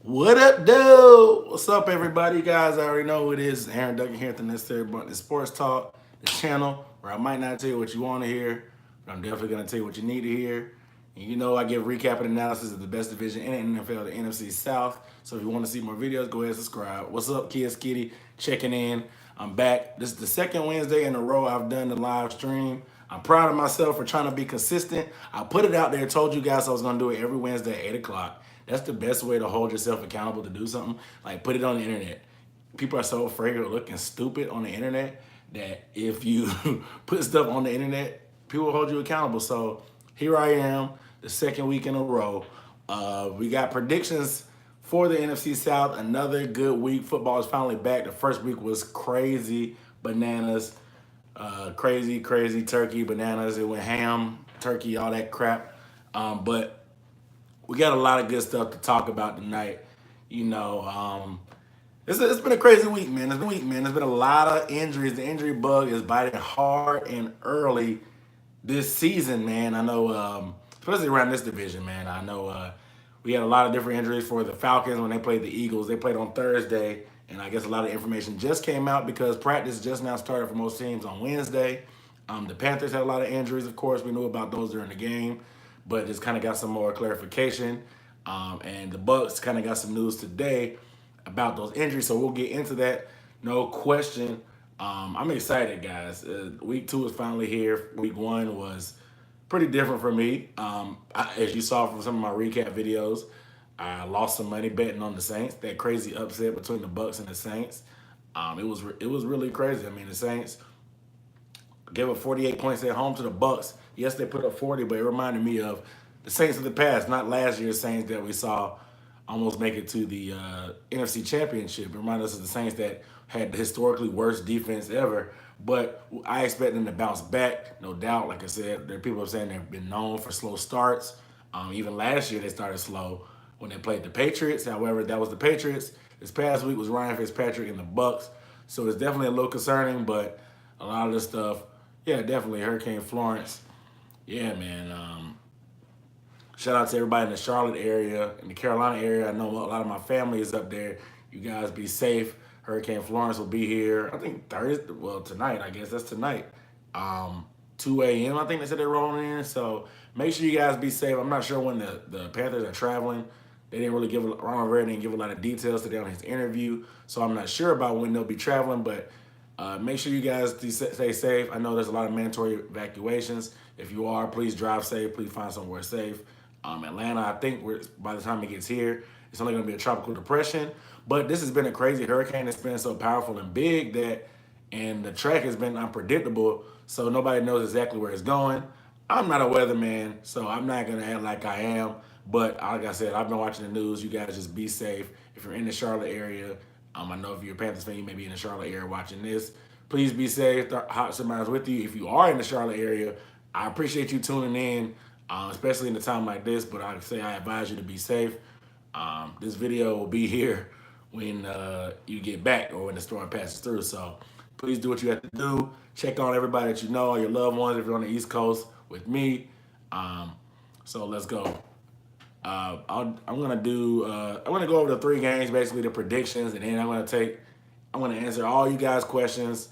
What up, dude? What's up, everybody? You guys already know who it is. Aaron Duggan here at the Necessary Button Sports Talk, the channel where I might not tell you what you want to hear, but I'm definitely going to tell you what you need to hear. And you know I give recap and analysis of the best division in the NFL, the NFC South. So if you want to see more videos, go ahead and subscribe. What's up, Kids Kitty? Checking in. I'm back. This is the second Wednesday in a row I've done the live stream. I'm proud of myself for trying to be consistent. I put it out there, told you guys I was going to do it every Wednesday at 8 o'clock. That's the best way to hold yourself accountable to do something. Like, put it on the internet. People are so afraid of looking stupid on the internet that if you put stuff on the internet, people hold you accountable. So here I am, the second week in a row. We got predictions for the NFC South. Another good week. Football is finally back. The first week was crazy bananas. Crazy turkey, bananas. It went ham, turkey, all that crap. But we got a lot of good stuff to talk about tonight. You know, it's been a crazy week, man. There's been a lot of injuries. The injury bug is biting hard and early this season, man. I know, especially around this division, man. I know we had a lot of different injuries for the Falcons when they played the Eagles. They played on Thursday, and I guess a lot of information just came out because practice just now started for most teams on Wednesday. The Panthers had a lot of injuries, of course. We knew about those during the game, but just kind of got some more clarification. And the Bucks kind of got some news today about those injuries, so we'll get into that. No question. I'm excited, guys. Week 2 is finally here. Week 1 was pretty different for me. As you saw from some of my recap videos, I lost some money betting on the Saints. That crazy upset between the Bucks and the Saints. It was really crazy. I mean, the Saints gave up 48 points at home to the Bucks. Yes, they put up 40, but it reminded me of the Saints of the past, not last year's Saints that we saw almost make it to the NFC Championship. It reminded us of the Saints that had the historically worst defense ever. But I expect them to bounce back, no doubt. Like I said, there are people saying they've been known for slow starts. Even last year they started slow when they played the Patriots. However, that was the Patriots. This past week was Ryan Fitzpatrick and the Bucks. So it's definitely a little concerning, but a lot of this stuff, yeah, definitely Hurricane Florence. Yeah, man. Shout out to everybody in the Charlotte area, in the Carolina area. I know a lot of my family is up there. You guys be safe. Hurricane Florence will be here, I think Thursday, well, tonight, I guess. That's tonight. 2 a.m., I think they said they're rolling in. So make sure you guys be safe. I'm not sure when the Panthers are traveling. They didn't really Ron Rivera didn't give a lot of details today on his interview. So I'm not sure about when they'll be traveling, but make sure you guys stay safe. I know there's a lot of mandatory evacuations. If you are, please drive safe. Please find somewhere safe. Atlanta, I think by the time it gets here, it's only going to be a tropical depression. But this has been a crazy hurricane. It's been so powerful and big and the track has been unpredictable, so nobody knows exactly where it's going. I'm not a weatherman, so I'm not going to act like I am. But like I said, I've been watching the news. You guys just be safe. If you're in the Charlotte area, I know if you're a Panthers fan, you may be in the Charlotte area watching this. Please be safe. Hot Somebody's with you. If you are in the Charlotte area, I appreciate you tuning in, especially in a time like this. But I advise you to be safe. This video will be here when you get back or when the storm passes through. So please do what you have to do. Check on everybody that you know, all your loved ones if you're on the East Coast with me. So let's go. I'm gonna go over the 3 games, basically the predictions, and then I'm gonna answer all you guys' questions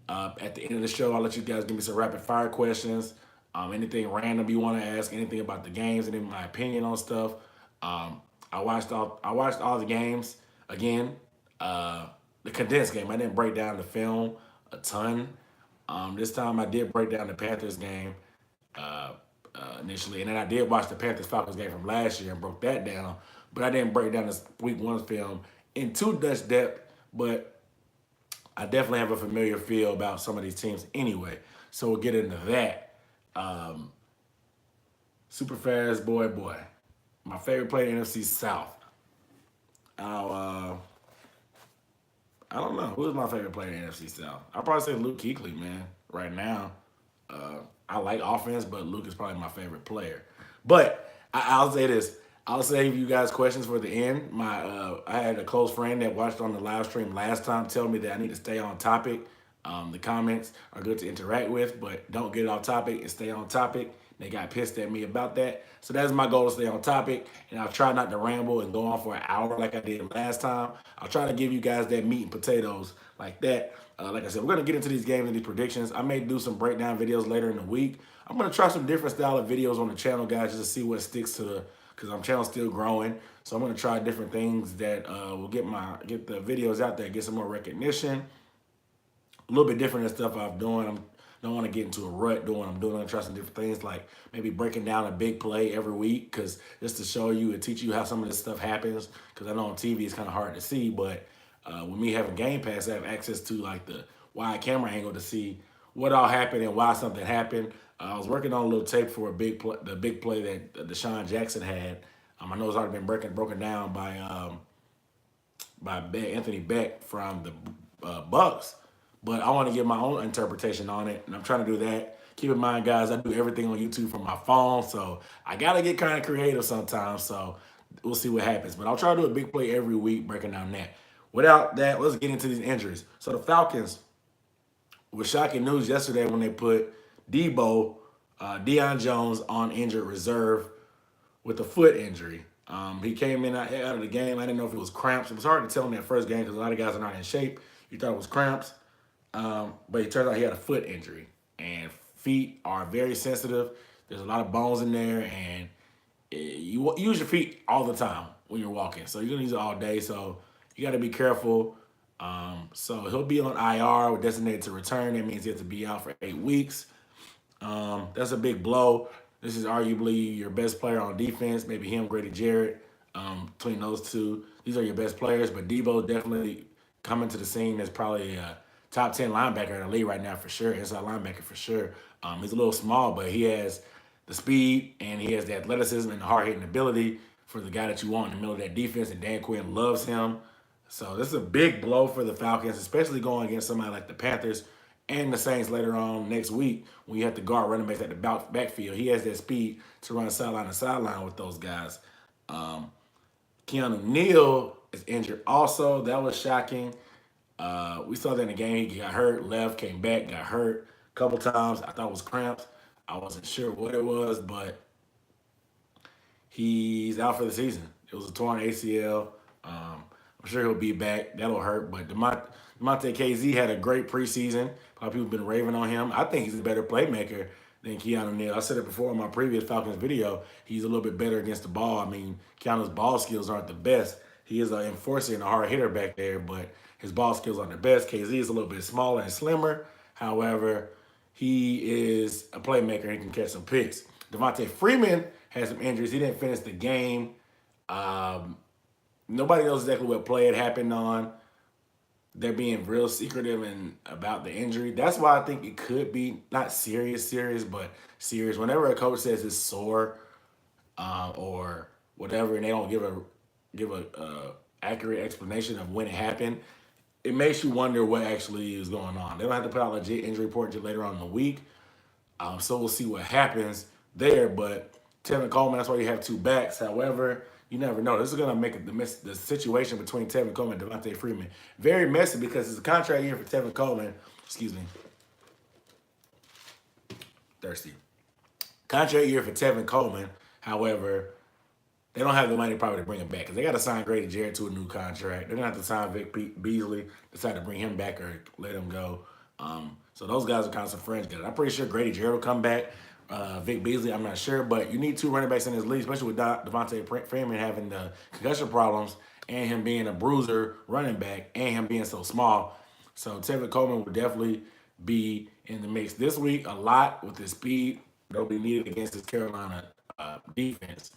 at the end of the show. I'll let you guys give me some rapid fire questions. Anything random you want to ask, anything about the games, and my opinion on stuff. I watched all the games again. The condensed game. I didn't break down the film a ton. This time I did break down the Panthers game initially, and then I did watch the Panthers Falcons game from last year and broke that down. But I didn't break down this Week 1 film in too much depth. But I definitely have a familiar feel about some of these teams anyway. So we'll get into that. Super fast boy. My favorite player in NFC South. I don't know. Who's my favorite player in NFC South? I'll probably say Luke Kuechly, man, right now. I like offense, but Luke is probably my favorite player. But I'll say this. I'll save you guys questions for the end. I had a close friend that watched on the live stream last time tell me that I need to stay on topic. The comments are good to interact with, but don't get off topic and stay on topic. They got pissed at me about that. So that's my goal, to stay on topic. And I'll try not to ramble and go on for an hour like I did last time. I'll try to give you guys that meat and potatoes like that. Like I said, we're going to get into these games and these predictions. I may do some breakdown videos later in the week. I'm going to try some different style of videos on the channel, guys, just to see what sticks to the, because our channel's still growing. So I'm going to try different things that will get the videos out there, get some more recognition. A little bit different than stuff I'm doing. I don't want to get into a rut doing what I'm doing. I'm trying some different things, like maybe breaking down a big play every week, because just to show you and teach you how some of this stuff happens. Because I know on TV it's kind of hard to see, but with me having Game Pass, I have access to like the wide camera angle to see what all happened and why something happened. I was working on a little tape for the big play that Deshaun Jackson had. I know it's already been broken down by Anthony Beck from the Bucks, but I want to give my own interpretation on it, and I'm trying to do that. Keep in mind, guys, I do everything on YouTube from my phone, so I gotta get kind of creative sometimes. So we'll see what happens, but I'll try to do a big play every week, breaking down that. Without that, let's get into these injuries. So the Falcons, was shocking news yesterday when they put Deion Jones on injured reserve with a foot injury. He came in out of the game. I didn't know if it was cramps. It was hard to tell in that first game because a lot of guys are not in shape. You thought it was cramps, but it turns out he had a foot injury. And feet are very sensitive. There's a lot of bones in there, and you use your feet all the time when you're walking. So you're gonna use it all day. So you got to be careful. So he'll be on IR, designated to return. That means he has to be out for 8 weeks. That's a big blow. This is arguably your best player on defense, maybe him, Grady Jarrett. Between those two, these are your best players. But Debo definitely coming to the scene as probably a top 10 linebacker in the league right now for sure, inside linebacker for sure. He's a little small, but he has the speed and he has the athleticism and the hard-hitting ability for the guy that you want in the middle of that defense, and Dan Quinn loves him. So this is a big blow for the Falcons, especially going against somebody like the Panthers and the Saints later on next week when you have to guard running backs at the backfield. He has that speed to run sideline to sideline with those guys. Keanu Neal is injured also. That was shocking. We saw that in the game. He got hurt, left, came back, got hurt a couple times. I thought it was cramps. I wasn't sure what it was, but he's out for the season. It was a torn ACL. I'm sure he'll be back. That'll hurt. But Demonte KZ had a great preseason. A lot of people have been raving on him. I think he's a better playmaker than Keanu Neal. I said it before in my previous Falcons video. He's a little bit better against the ball. I mean, Keanu's ball skills aren't the best. He is an enforcer and a hard hitter back there, but his ball skills aren't the best. KZ is a little bit smaller and slimmer. However, he is a playmaker and he can catch some picks. Devontae Freeman had some injuries. He didn't finish the game. Nobody knows exactly what play it happened on. They're being real secretive and about the injury. That's why I think it could be not serious, but serious. Whenever a coach says it's sore or whatever, and they don't give a accurate explanation of when it happened, it makes you wonder what actually is going on. They don't have to put out a legit injury report until later on in the week. So we'll see what happens there. But Tevin Coleman, that's why you have two backs. However, you never know. This is going to make the situation between Tevin Coleman and Devontae Freeman very messy because it's a contract year for Tevin Coleman. Excuse me. Thirsty. Contract year for Tevin Coleman. However, they don't have the money probably to bring him back because they got to sign Grady Jarrett to a new contract. They're going to have to sign Vic Beasley, decide to bring him back or let him go. So those guys are kind of some fringe guys. I'm pretty sure Grady Jarrett will come back. Vic Beasley, I'm not sure, but you need two running backs in this league, especially with Devontae Freeman having the concussion problems and him being a bruiser running back and him being so small. So Tevin Coleman will definitely be in the mix this week a lot with his speed. That'll be needed against this Carolina defense.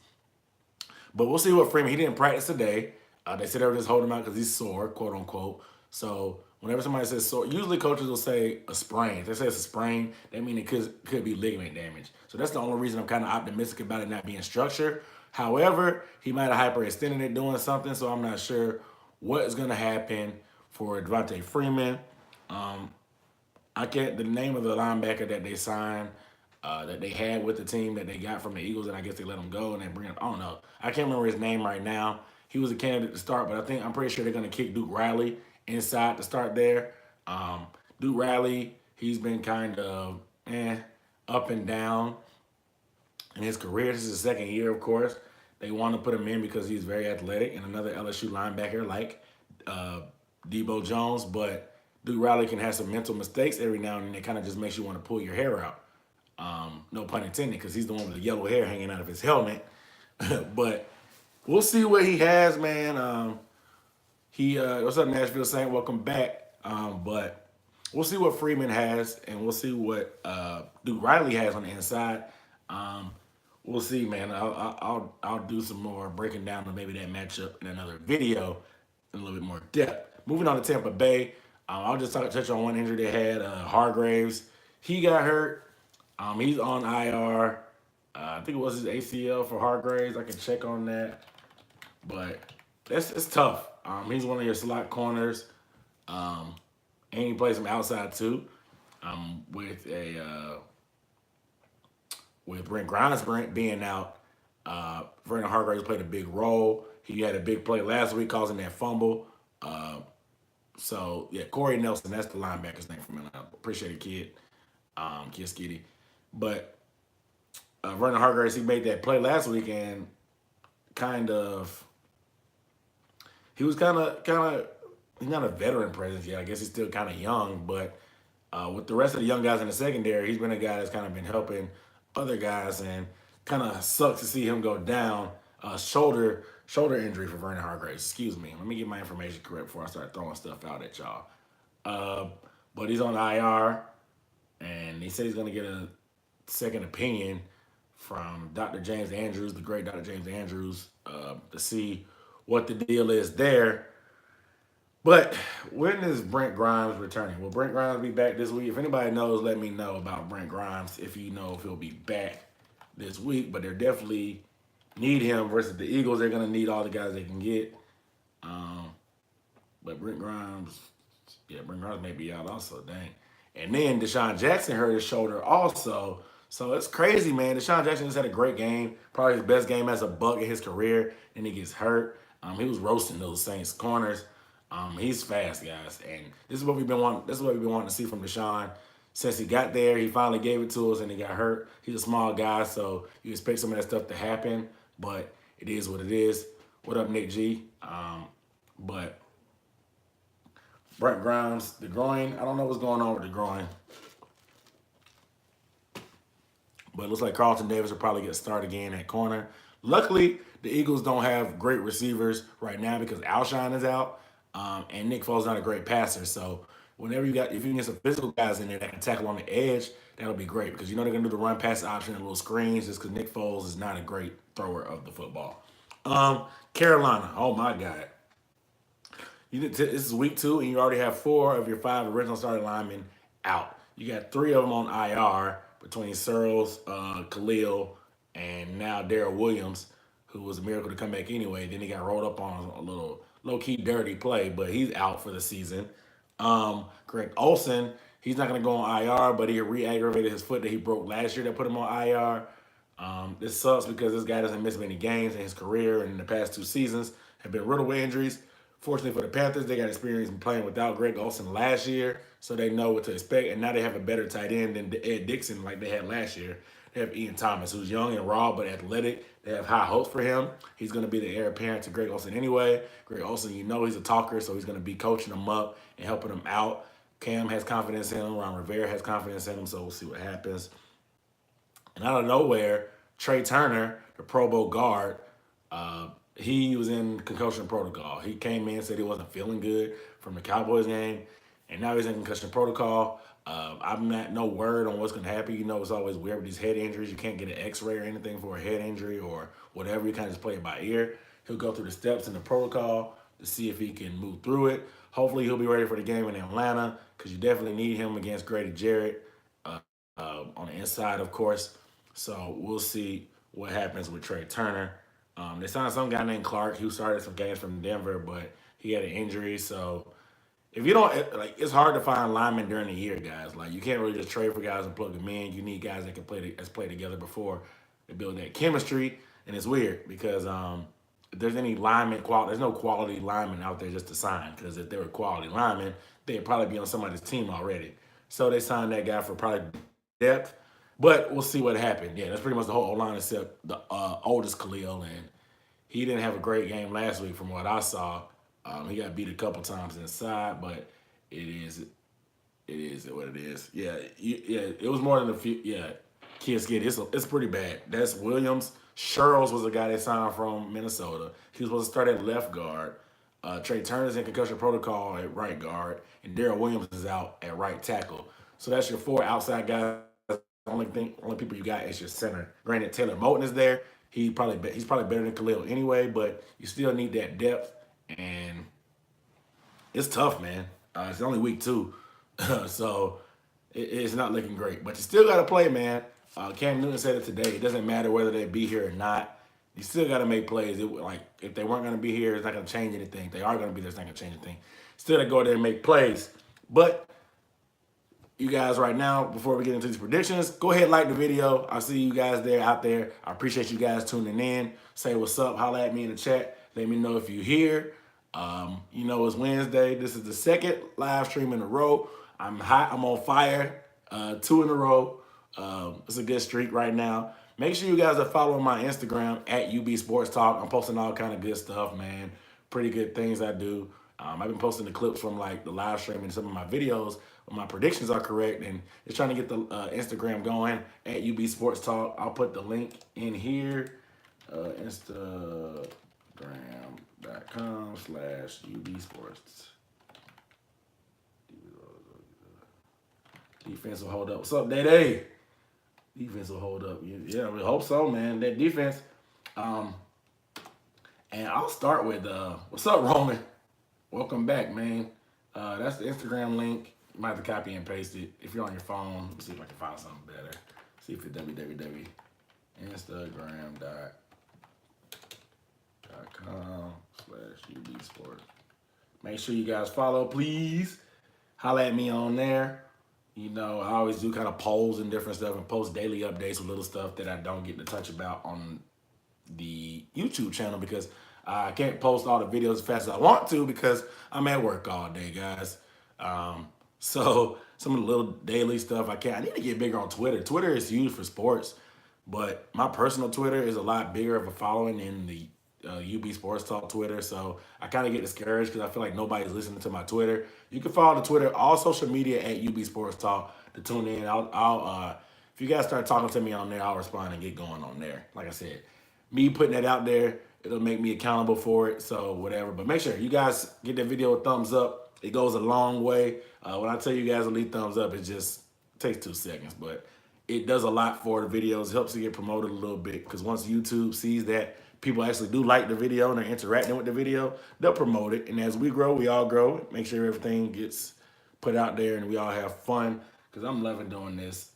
But we'll see what Freeman, he didn't practice today. They said they were just holding him out because he's sore, quote unquote. So whenever somebody says sore, usually coaches will say a sprain. If they say it's a sprain, that means it could be ligament damage. So that's the only reason I'm kind of optimistic about it not being structured. However, he might have hyperextended it doing something, so I'm not sure what is going to happen for Devontae Freeman. The name of the linebacker that they signed, that they had with the team that they got from the Eagles, and I guess they let him go and then bring him. I don't know. I can't remember his name right now. He was a candidate to start, but I'm pretty sure they're going to kick Duke Riley inside to start there. Duke Riley, he's been kind of up and down. in his career. This is his second year, of course. They want to put him in because he's very athletic and another LSU linebacker like uh, Debo Jones. But Duke Riley can have some mental mistakes every now and then. It kind of just makes you want to pull your hair out. No pun intended, because he's the one with the yellow hair hanging out of his helmet. But we'll see what he has, man. What's up, Nashville Saint? Welcome back. But we'll see what Freeman has, and we'll see what Duke Riley has on the inside. Um, we'll see, man. I'll do some more breaking down of maybe that matchup in another video in a little bit more depth. Moving on to Tampa Bay, I'll just touch on one injury they had. Hargraves, he got hurt. He's on IR. I think it was his ACL for Hargraves. I can check on that, but it's tough. He's one of your slot corners, and he plays from outside too. With Brent Grimes being out, Vernon Hargraves played a big role. He had a big play last week, causing that fumble. So yeah, Corey Nelson, that's the linebacker's name from Atlanta. Appreciate it, kid. Kid Skitty. But Vernon Hargraves, he made that play last week, and kind of he's not a veteran presence yet. I guess he's still kind of young, but with the rest of the young guys in the secondary, he's been a guy that's kind of been helping other guys, and kind of sucks to see him go down. Shoulder injury for Vernon Hargraves. Excuse me. Let me get my information correct before I start throwing stuff out at y'all. But he's on IR, and he said he's going to get a second opinion from Dr. James Andrews, the great Dr. James Andrews, to see what the deal is there. But when is Brent Grimes returning? Will Brent Grimes be back this week? If anybody knows, let me know about Brent Grimes, if you know if he'll be back this week. But they're definitely need him versus the Eagles. They're going to need all the guys they can get. But Brent Grimes may be out also, dang. And then Deshaun Jackson hurt his shoulder also. So it's crazy, man. Deshaun Jackson just had a great game, probably his best game as a Buck in his career, and he gets hurt. He was roasting those Saints corners. He's fast, guys, and this is what we've been wanting. This is what we've been wanting to see from Deshaun since he got there. He finally gave it to us, and he got hurt. He's a small guy, so you expect some of that stuff to happen, but it is what it is. What up, Nick G? But Brent Grimes, the groin. I don't know what's going on with the groin, but it looks like Carlton Davis will probably get started again at corner. Luckily, the Eagles don't have great receivers right now because Alshon is out. And Nick Foles is not a great passer, so if you can get some physical guys in there that can tackle on the edge, that'll be great because you know they're gonna do the run pass option and little screens just because Nick Foles is not a great thrower of the football. Carolina, oh my God, this is week 2 and you already have 4 of your 5 original starting linemen out. You got 3 of them on IR between Searles, Khalil, and now Darrell Williams, who was a miracle to come back anyway. Then he got rolled up on a little low-key dirty play, but he's out for the season. Greg Olsen, he's not going to go on IR, but he re-aggravated his foot that he broke last year that put him on IR. This sucks because this guy doesn't miss many games in his career, and in the past 2 seasons have been riddled with injuries. Fortunately for the Panthers, they got experience in playing without Greg Olsen last year, so they know what to expect, and now they have a better tight end than Ed Dixon like they had last year. They have Ian Thomas, who's young and raw but athletic. They have high hopes for him. He's going to be the heir apparent to Greg Olsen anyway. Greg Olsen, you know he's a talker, so he's going to be coaching them up and helping them out. Cam has confidence in him. Ron Rivera has confidence in him, so we'll see what happens. And out of nowhere, Trey Turner, the Pro Bowl guard, he was in concussion protocol. He came in, said he wasn't feeling good from the Cowboys game, and now he's in concussion protocol. I'm not no word on what's going to happen. You know, it's always weird with these head injuries. You can't get an x-ray or anything for a head injury or whatever. You kind of just play it by ear. He'll go through the steps in the protocol to see if he can move through it. Hopefully he'll be ready for the game in Atlanta because you definitely need him against Grady Jarrett on the inside, of course. So we'll see what happens with Trey Turner. They signed some guy named Clark who started some games from Denver, but he had an injury, so if you don't, it's hard to find linemen during the year, guys. Like, you can't really just trade for guys and plug them in. You need guys that can play together before they build that chemistry. And it's weird because if there's any lineman quality, there's no quality lineman out there just to sign. Because if they were quality linemen, they'd probably be on somebody's team already. So they signed that guy for probably depth. But we'll see what happened. Yeah, that's pretty much the whole O-line except the oldest Khalil, and he didn't have a great game last week from what I saw. He got beat a couple times inside, but it is what it is. Yeah, yeah, it was more than a few. Yeah, kids get it. It's pretty bad. That's Williams. Sherles was the guy they signed from Minnesota. He was supposed to start at left guard. Trey Turner's in concussion protocol at right guard, and Darrell Williams is out at right tackle. So that's your four outside guys. Only people you got is your center. Granted, Taylor Moton is there. He's probably better than Khalil anyway, but you still need that depth, and it's tough, man. It's only week 2, so it's not looking great. But you still got to play, man. Cam Newton said it today. It doesn't matter whether they be here or not. You still got to make plays. Like if they weren't going to be here, it's not going to change anything. If they are going to be there, it's not going to change anything. Still got to go there and make plays. But you guys right now, before we get into these predictions, go ahead and like the video. I see you guys out there. I appreciate you guys tuning in. Say what's up. Holla at me in the chat. Let me know if you're here. You know, it's Wednesday. This is the second live stream in a row. I'm hot. I'm on fire. 2 in a row. It's a good streak right now. Make sure you guys are following my Instagram at UB Sports Talk. I'm posting all kind of good stuff, man. Pretty good things I do. I've been posting the clips from like the live stream and some of my videos when my predictions are correct, and just trying to get the Instagram going at UB Sports Talk. I'll put the link in here, Instagram.com/UB Sports. Defense will hold up. What's up, Day? Defense will hold up. Yeah, we hope so, man. That defense. And I'll start with what's up, Roman? Welcome back, man. That's the Instagram link. You might have to copy and paste it. If you're on your phone, let's see if I can find something better. See if it's www.instagram.com/UB Sports. Make sure you guys follow, please. Holla at me on there. You know, I always do kind of polls and different stuff and post daily updates with little stuff that I don't get to touch about on the YouTube channel because I can't post all the videos as fast as I want to because I'm at work all day, guys. So some of the little daily stuff I need to get bigger on Twitter. Twitter is huge for sports, but my personal Twitter is a lot bigger of a following in the UB Sports Talk Twitter. So I kind of get discouraged because I feel like nobody's listening to my Twitter. You can follow the Twitter, all social media at UB Sports Talk to tune in. I'll if you guys start talking to me on there, I'll respond and get going on there. Like I said, me putting that out there, it'll make me accountable for it. So whatever. But make sure you guys get that video a thumbs up. It goes a long way. When I tell you guys to leave thumbs up, it just takes 2 seconds. But it does a lot for the videos. It helps to get promoted a little bit because once YouTube sees that people actually do like the video and they're interacting with the video, they'll promote it. And as we grow, we all grow. Make sure everything gets put out there and we all have fun because I'm loving doing this.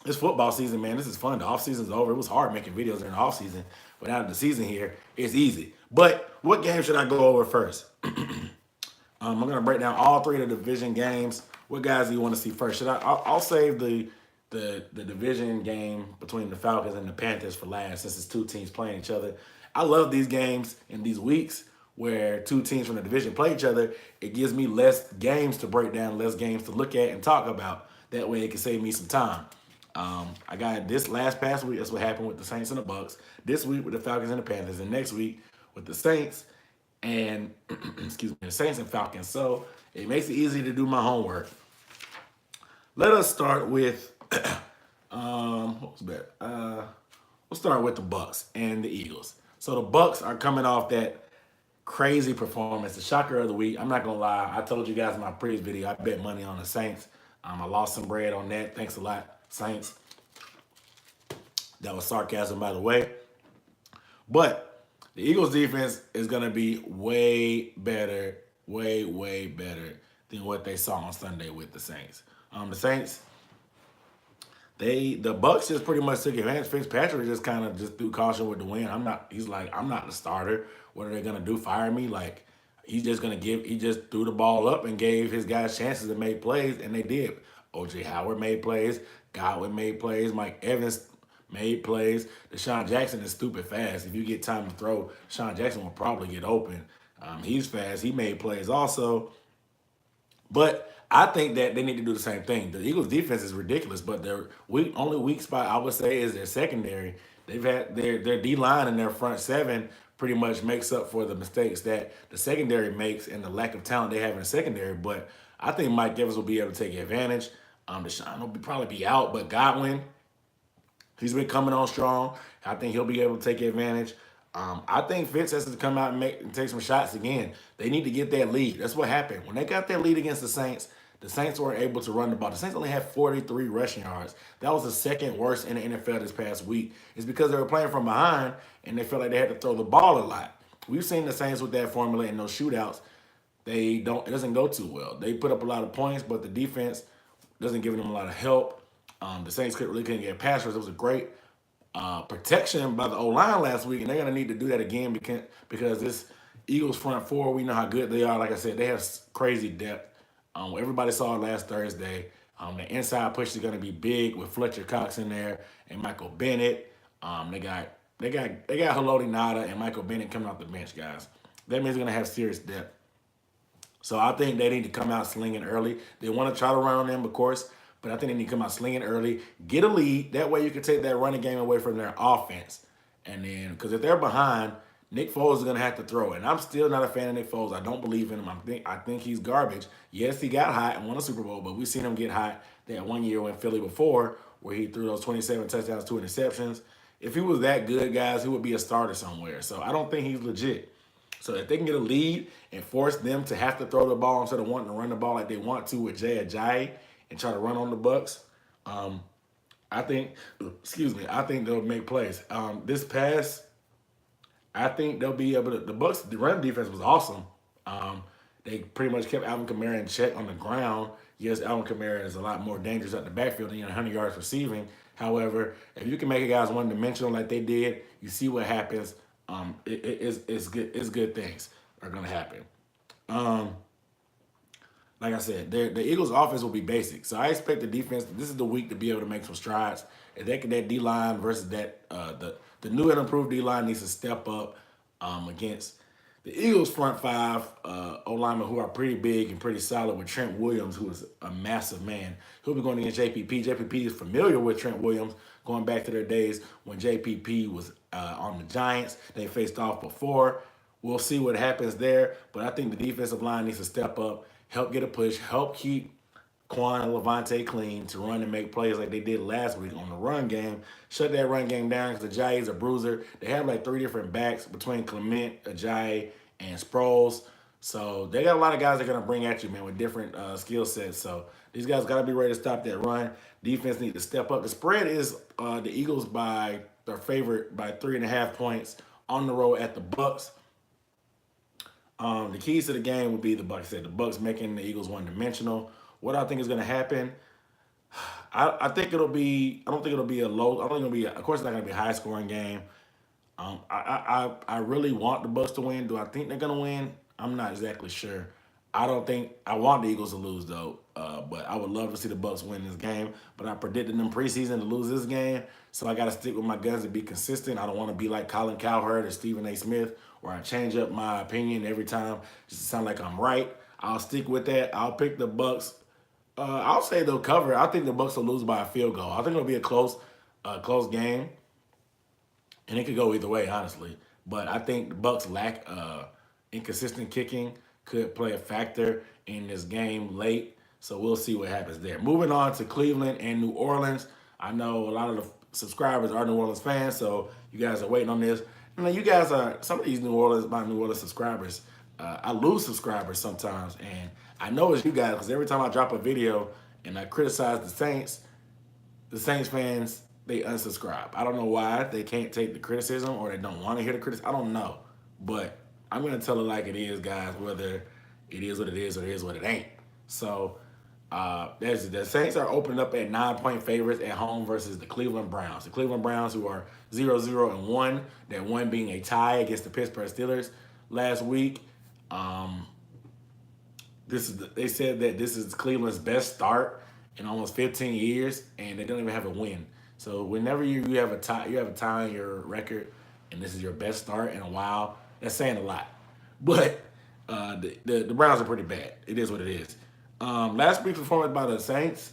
It's football season, man. This is fun. The off season's over. It was hard making videos during the off season, but now the season here, it's easy. But what game should I go over first? I'm gonna break down all 3 of the division games. What guys do you want to see first? I'll save the division game between the Falcons and the Panthers for last, since it's 2 teams playing each other. I love these games in these weeks where 2 teams from the division play each other. It gives me less games to break down, less games to look at and talk about. That way it can save me some time. I got this past week. That's what happened with the Saints and the Bucks. This week with the Falcons and the Panthers, and next week with the Saints and the Saints and Falcons. So it makes it easy to do my homework. Let us start with what was better? We'll start with the Bucks and the Eagles. So the Bucks are coming off that crazy performance, the shocker of the week. I'm not gonna lie. I told you guys in my previous video I bet money on the Saints. I lost some bread on that. Thanks a lot, Saints. That was sarcasm, by the way. But the Eagles defense is going to be way better, way better than what they saw on Sunday with the Saints. The Saints, the Bucks just pretty much took advantage. Fitzpatrick just kind of just threw caution with the wind. He's like, I'm not the starter. What are they going to do? Fire me? Like, he just threw the ball up and gave his guys chances to make plays, and they did. O.J. Howard made plays. Godwin made plays. Mike Evans made plays. Deshaun Jackson is stupid fast. If you get time to throw, Deshaun Jackson will probably get open. He's fast. He made plays also. But I think that they need to do the same thing. The Eagles' defense is ridiculous, but their only weak spot I would say is their secondary. They've had their D line and their front seven pretty much makes up for the mistakes that the secondary makes and the lack of talent they have in the secondary. But I think Mike Evans will be able to take advantage. Deshaun will probably be out, but Godwin, he's been coming on strong. I think he'll be able to take advantage. I think Fitz has to come out and take some shots again. They need to get that lead. That's what happened. When they got that lead against the Saints weren't able to run the ball. The Saints only had 43 rushing yards. That was the second worst in the NFL this past week. It's because they were playing from behind and they felt like they had to throw the ball a lot. We've seen the Saints with that formula in those shootouts. It doesn't go too well. They put up a lot of points, but the defense doesn't give them a lot of help. The Saints couldn't get pass rush. It was a great protection by the O-line last week, and they're going to need to do that again because this Eagles front four, we know how good they are. Like I said, they have crazy depth. Everybody saw it last Thursday. The inside push is going to be big with Fletcher Cox in there and Michael Bennett. They got Haloti Ngata and Michael Bennett coming off the bench, guys. That means they're going to have serious depth. So I think they need to come out slinging early. They want to try to run on them, of course, but I think they need to come out slinging early, get a lead. That way you can take that running game away from their offense. And then, because if they're behind, Nick Foles is going to have to throw. And I'm still not a fan of Nick Foles. I don't believe in him. I think he's garbage. Yes, he got hot and won a Super Bowl, but we've seen him get hot that 1 year in Philly before where he threw those 27 touchdowns, 2 interceptions. If he was that good, guys, he would be a starter somewhere. So I don't think he's legit. So if they can get a lead and force them to have to throw the ball instead of wanting to run the ball like they want to with Jay Ajayi and try to run on the Bucks, I think they'll make plays. I think they'll be able to. The Bucks, the run defense was awesome. They pretty much kept Alvin Kamara in check on the ground. Yes, Alvin Kamara is a lot more dangerous at the backfield than 100 yards receiving. However, if you can make a guys one-dimensional like they did, you see what happens. It's good things are going to happen. Like I said, the Eagles' offense will be basic. So I expect the defense, this is the week to be able to make some strides. If that D-line versus the new and improved D-line needs to step up against the Eagles' front five O-linemen who are pretty big and pretty solid with Trent Williams, who is a massive man. He'll be going against JPP. JPP is familiar with Trent Williams going back to their days when JPP was on the Giants. They faced off before. We'll see what happens there. But I think the defensive line needs to step up, help get a push, help keep Quan and Levante clean to run and make plays like they did last week on the run game. Shut that run game down because Ajayi's a bruiser. They have like 3 different backs between Clement, Ajayi, and Sproles. So they got a lot of guys they're going to bring at you, man, with different skill sets. So these guys got to be ready to stop that run. Defense need to step up. The spread is the Eagles by their favorite by 3.5 points on the road at the Bucks. The keys to the game would be the Bucks making the Eagles one-dimensional. What I think is going to happen, I think it'll be. I don't think it'll be a low. I don't think it'll be. Of course, it's not going to be a high-scoring game. I really want the Bucks to win. Do I think they're going to win? I'm not exactly sure. I want the Eagles to lose though. But I would love to see the Bucks win this game. But I predicted them preseason to lose this game, so I got to stick with my guns and be consistent. I don't want to be like Colin Cowherd or Stephen A. Smith, where I change up my opinion every time just to sound like I'm right. I'll stick with that. I'll pick the Bucks. I'll say they'll cover. I think the Bucks will lose by a field goal. I think it'll be a close game, and it could go either way, honestly. But I think the Bucks lack inconsistent kicking could play a factor in this game late. So we'll see what happens there. Moving on to Cleveland and New Orleans. I know a lot of the subscribers are New Orleans fans, so you guys are waiting on this. You guys are some of these New Orleans subscribers. I lose subscribers sometimes, and I know it's you guys because every time I drop a video and I criticize the Saints fans, they unsubscribe. I don't know why. They can't take the criticism or they don't want to hear the criticism. I don't know. But I'm going to tell it like it is, guys, whether it is what it is or it is what it ain't. So the Saints are opening up at 9-point favorites at home versus the Cleveland Browns. The Cleveland Browns, who are 0-0-1, that one being a tie against the Pittsburgh Steelers last week. They said that this is Cleveland's best start in almost 15 years, and they don't even have a win. So whenever you have a tie in your record, and this is your best start in a while, that's saying a lot. But the Browns are pretty bad. It is what it is. Last week's performance by the Saints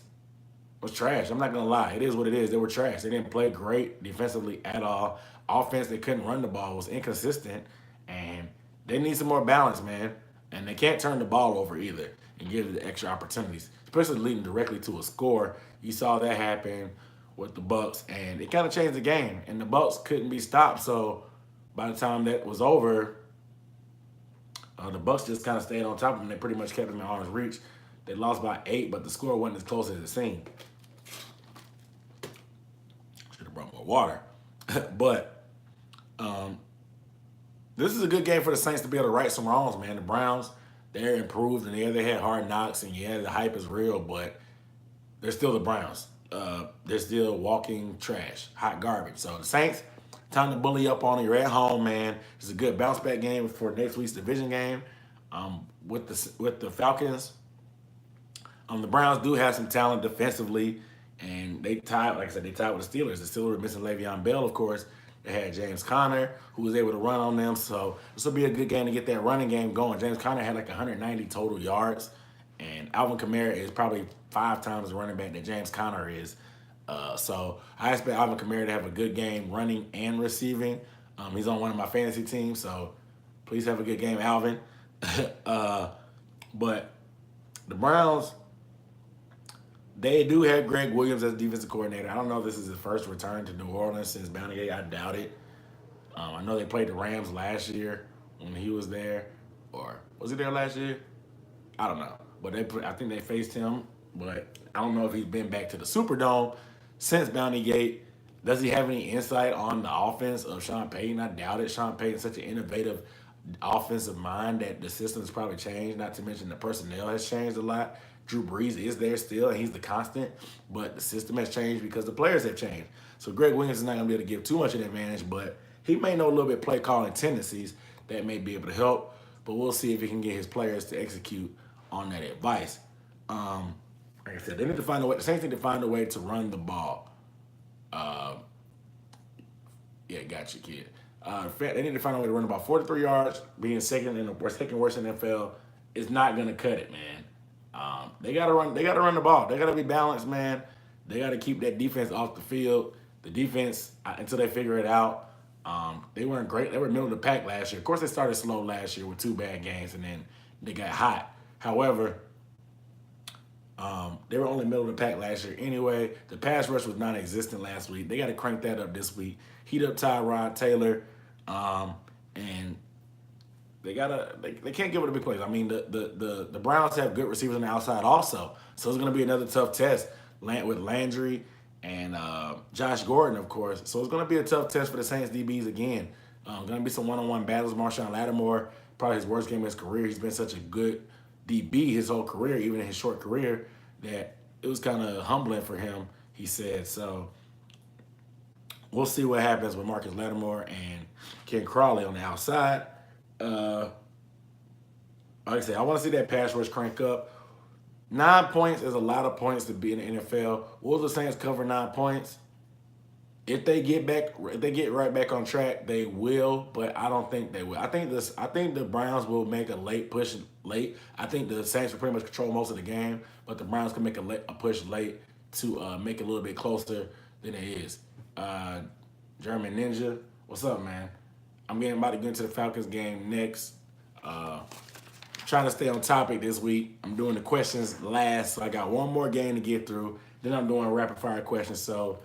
was trash. I'm not gonna lie. It is what it is. They were trash. They didn't play great defensively at all. Offense, they couldn't run the ball. Was inconsistent, and they need some more balance, man. And they can't turn the ball over either and give the extra opportunities, especially leading directly to a score. You saw that happen with the Bucks, and it kind of changed the game. And the Bucks couldn't be stopped. So by the time that was over, the Bucks just kind of stayed on top of them. They pretty much kept them in arm's reach. They lost by 8, but the score wasn't as close as it seemed. Should have brought more water. But this is a good game for the Saints to be able to right some wrongs, man. The Browns, they're improved, and yeah, they had hard knocks, and yeah, the hype is real, but they're still the Browns. They're still walking trash, hot garbage. So the Saints, time to bully up on it. You're at home, man. It's a good bounce back game for next week's division game with the Falcons. The Browns do have some talent defensively, and they tied, like I said, they tied with the Steelers. The Steelers were missing Le'Veon Bell, of course. They had James Conner, who was able to run on them. So this will be a good game to get that running game going. James Conner had like 190 total yards, and Alvin Kamara is probably 5 times the running back that James Conner is. So I expect Alvin Kamara to have a good game running and receiving. He's on one of my fantasy teams, so please have a good game, Alvin. But the Browns, they do have Greg Williams as defensive coordinator. I don't know if this is his first return to New Orleans since Bounty. I doubt it. I know they played the Rams last year when he was there. Or was he there last year? I don't know. But I think they faced him. But I don't know if he's been back to the Superdome since Bounty Gate. Does he have any insight on the offense of Sean Payton? I doubt it. Sean Payton's such an innovative offensive mind that the system's probably changed, not to mention the personnel has changed a lot. Drew Brees is there still, and he's the constant, but the system has changed because the players have changed. So Greg Williams is not going to be able to give too much of an advantage, but he may know a little bit play calling tendencies that may be able to help, but we'll see if he can get his players to execute on that advice. Like I said, they need to find a way. The Saints need to find a way to run the ball. Yeah, gotcha, kid. They need to find a way to run the ball. 43 yards, being second worst in the NFL, is not going to cut it, man. They gotta run. They gotta run the ball. They gotta be balanced, man. They gotta keep that defense off the field. The defense, until they figure it out, they weren't great. They were middle of the pack last year. Of course, they started slow last year with 2 bad games, and then they got hot. However, they were only middle of the pack last year anyway. The pass rush was non-existent last week. They got to crank that up this week. Heat up Tyrod Taylor, and they can't give it a big plays. I mean, the Browns have good receivers on the outside also, so it's going to be another tough test with Landry and Josh Gordon, of course. So it's going to be a tough test for the Saints DBs again. Going to be some one-on-one battles. Marshawn Lattimore, probably his worst game of his career. He's been such a good DB his whole career, even in his short career, that it was kind of humbling for him, he said. So we'll see what happens with Marcus Lattimore and Ken Crawley on the outside. Like I said, I want to see that pass rush crank up. 9 points is a lot of points to be in the NFL. Will the Saints cover 9 points? If they get right back on track, they will, but I don't think they will. I think the Browns will make a late push late. I think the Saints will pretty much control most of the game, but the Browns can make a push late to make it a little bit closer than it is. German Ninja, what's up, man? I'm about to get into the Falcons game next. Trying to stay on topic this week. I'm doing the questions last, so I got one more game to get through. Then I'm doing rapid fire questions. So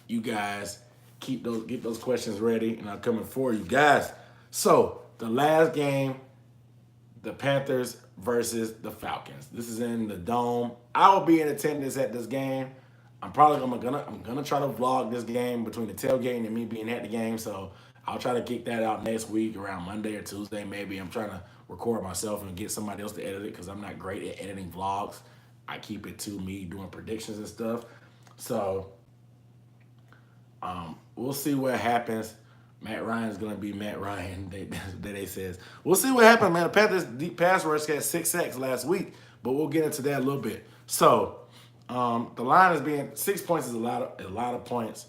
you guys get those questions ready, and I'm coming for you guys. So the last game, the Panthers versus the Falcons. This is in the Dome. I will be in attendance at this game. I'm gonna try to vlog this game between the tailgating and me being at the game. So I'll try to kick that out next week around Monday or Tuesday maybe. I'm trying to record myself and get somebody else to edit it because I'm not great at editing vlogs. I keep it to me doing predictions and stuff. So we'll see what happens. Matt Ryan's going to be Matt Ryan, they says. We'll see what happens, man. The Panthers deep pass rush got 6 sacks last week, but we'll get into that a little bit. So the line is being 6 points is a lot of points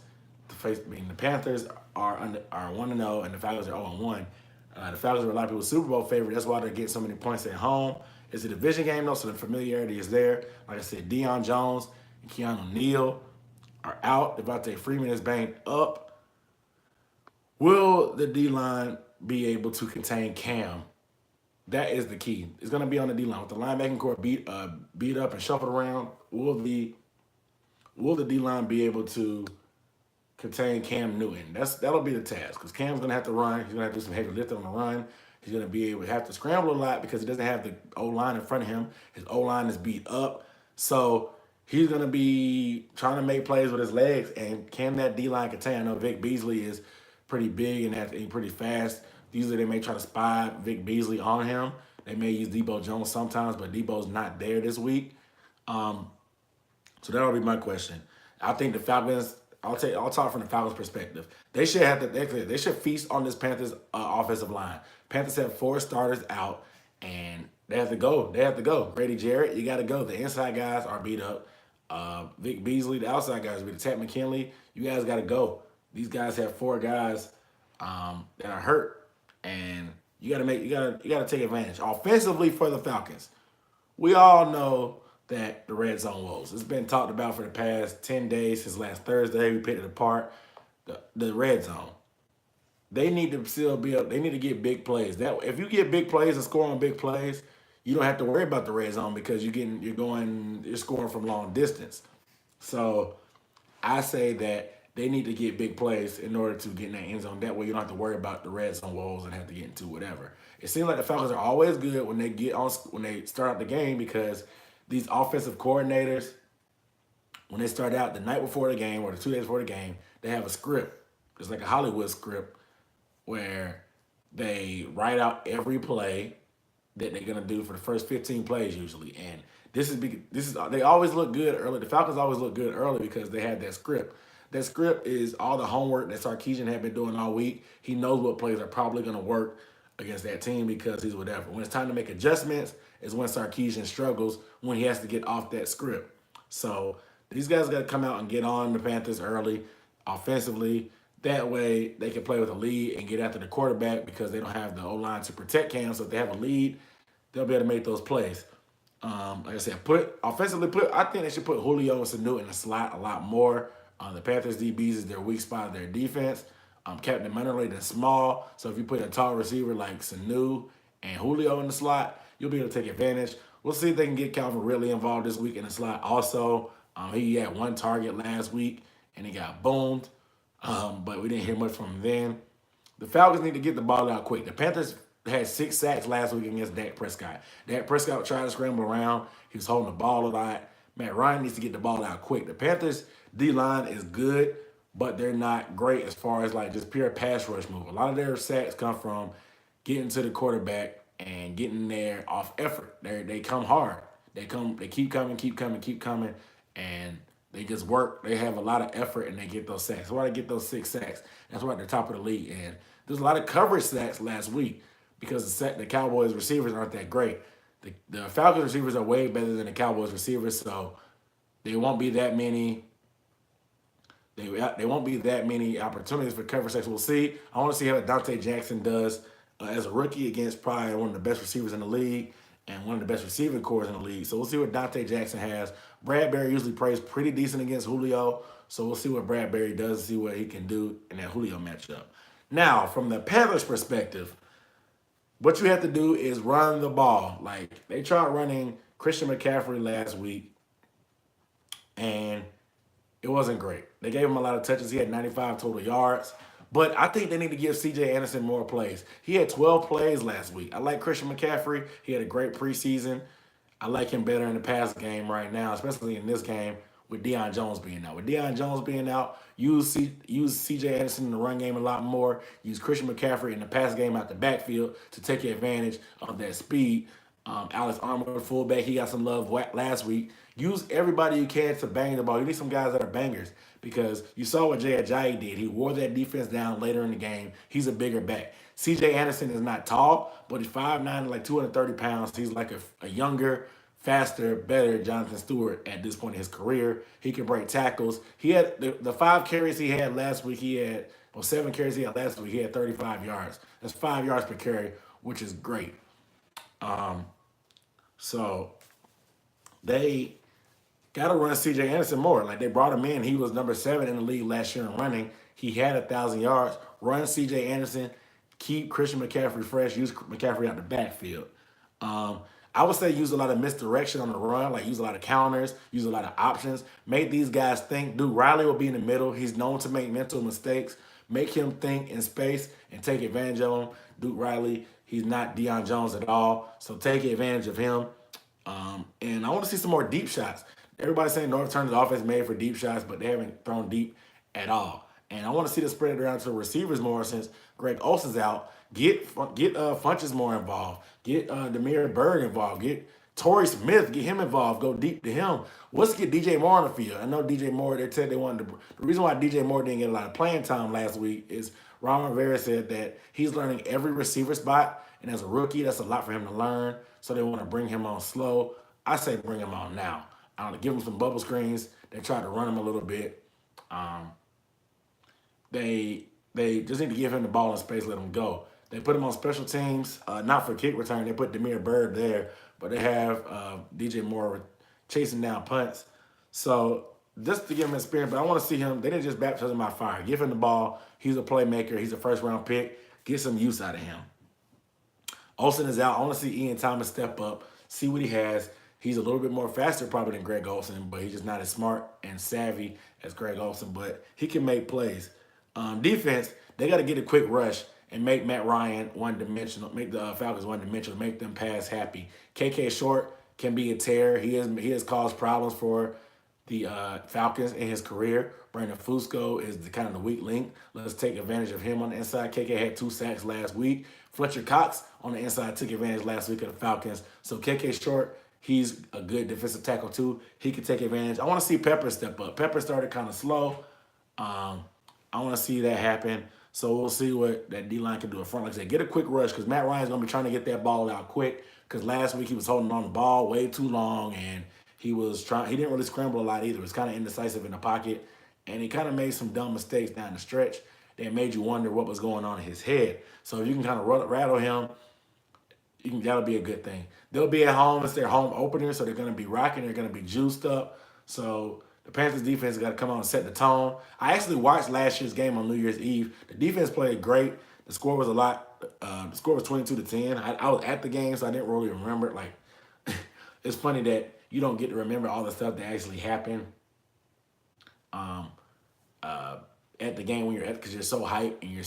to face. I mean, the Panthers are 1-0 and the Falcons are 0-1. The Falcons are a lot of people's Super Bowl favorite. That's why they're getting so many points at home. It's a division game, though, so the familiarity is there. Like I said, Deion Jones and Keanu Neal are out. Devontae Freeman is banged up. Will the D-line be able to contain Cam? That is the key. It's going to be on the D-line. With the linebacking core beat up and shuffled around, will the D-line be able to contain Cam Newton? That'll be the task, because Cam's going to have to run. He's going to have to do some heavy lifting on the run. He's going to be able to have to scramble a lot because he doesn't have the O-line in front of him. His O-line is beat up. So he's going to be trying to make plays with his legs. And can that D-line contain? I know Vic Beasley is pretty big and pretty fast. Usually they may try to spy Vic Beasley on him. They may use Debo Jones sometimes, but Debo's not there this week. So that'll be my question. I think the Falcons. I'll talk from the Falcons' perspective. They should have to. They should feast on this Panthers offensive line. Panthers have 4 starters out, and they have to go. They have to go. Grady Jarrett, you got to go. The inside guys are beat up. Vic Beasley, the outside guys, beat up. Ted McKinley, you guys got to go. These guys have 4 guys that are hurt, and you got to take advantage offensively for the Falcons. We all know that the red zone woes. It's been talked about for the past 10 days since last Thursday. We picked it apart. The red zone. They need to still be up. They need to get big plays. That if you get big plays and score on big plays, you don't have to worry about the red zone because you're scoring from long distance. So I say that they need to get big plays in order to get in that end zone. That way you don't have to worry about the red zone woes and have to get into whatever. It seems like the Falcons are always good when they start out the game, because these offensive coordinators, when they start out the night before the game or the 2 days before the game, they have a script. It's like a Hollywood script where they write out every play that they're gonna do for the first 15 plays usually. And they always look good early. The Falcons always look good early because they have that script. That script is all the homework that Sarkisian had been doing all week. He knows what plays are probably gonna work against that team because he's whatever. When it's time to make adjustments is when Sarkisian struggles, when he has to get off that script. So these guys got to come out and get on the Panthers early offensively. That way they can play with a lead and get after the quarterback because they don't have the O-line to protect Cam. So if they have a lead, they'll be able to make those plays. Like I said, I think they should put Julio and Sanu in the slot a lot more. The Panthers DBs is their weak spot of their defense. Kept them underrated and small. So if you put a tall receiver like Sanu and Julio in the slot, you'll be able to take advantage. We'll see if they can get Calvin Ridley involved this week in the slot. Also, he had 1 target last week and he got boomed, but we didn't hear much from him then. The Falcons need to get the ball out quick. The Panthers had 6 sacks last week against Dak Prescott. Dak Prescott tried to scramble around. He was holding the ball a lot. Matt Ryan needs to get the ball out quick. The Panthers D-line is good, but they're not great as far as like just pure pass rush move. A lot of their sacks come from getting to the quarterback and getting there off effort. They come hard. They keep coming, and they just work. They have a lot of effort and they get those sacks. That's why they get those 6 sacks. That's why they're top of the league. And there's a lot of coverage sacks last week because the Cowboys receivers aren't that great. The Falcons receivers are way better than the Cowboys receivers, so there won't be that many. There won't be that many opportunities for coverage sacks. We'll see. I want to see how Dante Jackson does as a rookie against probably one of the best receivers in the league and one of the best receiving cores in the league. So we'll see what Dante Jackson has. Bradbury usually plays pretty decent against Julio, so we'll see what Bradbury does, see what he can do in that Julio matchup. Now, from the Panthers' perspective, what you have to do is run the ball. Like, they tried running Christian McCaffrey last week, and it wasn't great. They gave him a lot of touches. He had 95 total yards. But I think they need to give C.J. Anderson more plays. He had 12 plays last week. I like Christian McCaffrey. He had a great preseason. I like him better in the pass game right now, especially in this game with Deion Jones being out. With Deion Jones being out, use C.J. Anderson in the run game a lot more. Use Christian McCaffrey in the pass game out the backfield to take advantage of that speed. Alex Armour, fullback, he got some love last week. Use everybody you can to bang the ball. You need some guys that are bangers because you saw what Jay Ajayi did. He wore that defense down later in the game. He's a bigger back. C.J. Anderson is not tall, but he's 5'9", like 230 pounds. He's like a younger, faster, better Jonathan Stewart at this point in his career. He can break tackles. He had the 5 carries he had last week. 7 carries he had last week. He had 35 yards. That's 5 yards per carry, which is great. So they got to run C.J. Anderson more. Like they brought him in. He was number 7 in the league last year in running. He had 1,000 yards. Run C.J. Anderson. Keep Christian McCaffrey fresh. Use McCaffrey out the backfield. Um, I would say use a lot of misdirection on the run, like use a lot of counters, use a lot of options. Make these guys think. Dude, Riley will be in the middle. He's known to make mental mistakes. Make him think in space and take advantage of him. Duke Riley, he's not Deion Jones at all. So take advantage of him. And I want to see some more deep shots. Everybody's saying North Turner's offense made for deep shots, but they haven't thrown deep at all. And I want to see the spread it around to the receivers more since Greg Olson's out. Get Funches more involved. Get Demir Bird involved. Get Torrey Smith. Get him involved. Go deep to him. Let's get DJ Moore on the field. I know DJ Moore. They said they wanted to. The reason why DJ Moore didn't get a lot of playing time last week is Ron Rivera said that he's learning every receiver spot, and as a rookie, that's a lot for him to learn. So they want to bring him on slow. I say bring him on now. I don't know, give him some bubble screens. They try to run him a little bit. Um, they just need to give him the ball in space, let him go. They put him on special teams, not for kick return. They put Demir Bird there, but they have DJ Moore chasing down punts. So just to give him experience, but I want to see him. They didn't just baptize him by fire. Give him the ball. He's a playmaker. He's a first-round pick. Get some use out of him. Olsen is out. I want to see Ian Thomas step up, see what he has. He's a little bit more faster probably than Greg Olsen, but he's just not as smart and savvy as Greg Olsen, but he can make plays. Defense, they got to get a quick rush and make Matt Ryan one-dimensional, make the Falcons one-dimensional, make them pass happy. KK Short can be a tear. He has caused problems for the Falcons in his career. Brandon Fusco is the kind of the weak link. Let's take advantage of him on the inside. KK had 2 sacks last week. Fletcher Cox on the inside took advantage last week of the Falcons. So KK Short, he's a good defensive tackle too. He can take advantage. I want to see Pepper step up. Pepper started kind of slow. I want to see that happen. So we'll see what that D-line can do in front. Like I said, get a quick rush because Matt Ryan's going to be trying to get that ball out quick because last week he was holding on the ball way too long and he didn't really scramble a lot either. He was kind of indecisive in the pocket and he kind of made some dumb mistakes down the stretch that made you wonder what was going on in his head. So if you can kind of rattle him, that'll be a good thing. They'll be at home. It's their home opener, so they're going to be rocking. They're going to be juiced up. So the Panthers defense got to come out and set the tone. I actually watched last year's game on New Year's Eve. The defense played great. The score was the score was 22-10. I was at the game, so I didn't really remember it. Like, it's funny that you don't get to remember all the stuff that actually happened at the game when you're at because you're so hyped and you're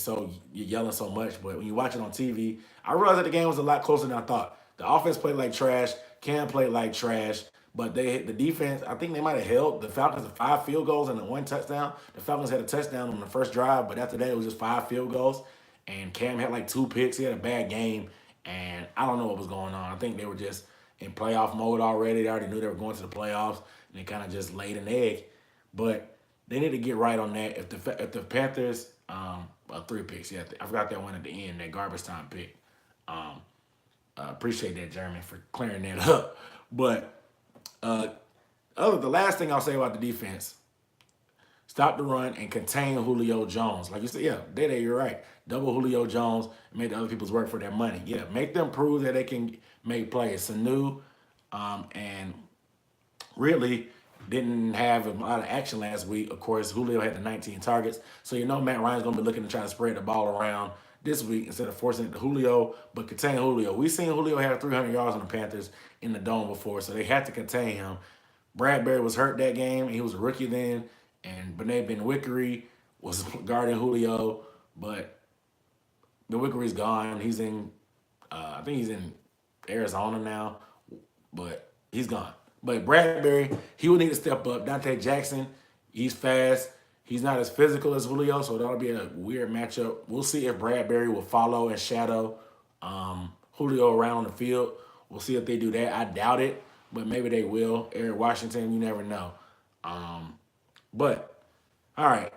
yelling so much. But when you watch it on TV, I realized that the game was a lot closer than I thought. The offense played like trash. Cam played like trash. But the defense, I think they might have held the Falcons to 5 field goals and 1 touchdown. The Falcons had a touchdown on the first drive, but after that it was just 5 field goals. And Cam had like 2 picks. He had a bad game, and I don't know what was going on. I think they were just in playoff mode already. They already knew they were going to the playoffs, and they kind of just laid an egg. But they need to get right on that. If the Panthers, 3 picks, yeah, I forgot that one at the end, that garbage time pick. Appreciate that, Jeremy, for clearing that up. But the last thing I'll say about the defense, stop the run and contain Julio Jones. Like you said, yeah, you're right. Double Julio Jones and make the other people's work for their money. Yeah, make them prove that they can make plays. Sanu and really didn't have a lot of action last week. Of course, Julio had the 19 targets. So you know Matt Ryan's going to be looking to try to spread the ball around this week instead of forcing it to Julio, but contain Julio. We've seen Julio have 300 yards on the Panthers in the dome before, so they had to contain him. Bradbury was hurt that game. He was a rookie then, and Benet Ben-Wickery was guarding Julio, but Ben-Wickery's gone. He's in, I think he's in Arizona now, but he's gone. But Bradbury, he will need to step up. Dante Jackson, he's fast. He's not as physical as Julio, so that'll be a weird matchup. We'll see if Bradbury will follow and shadow Julio around on the field. We'll see if they do that. I doubt it, but maybe they will. Eric Washington, you never know. But, all right,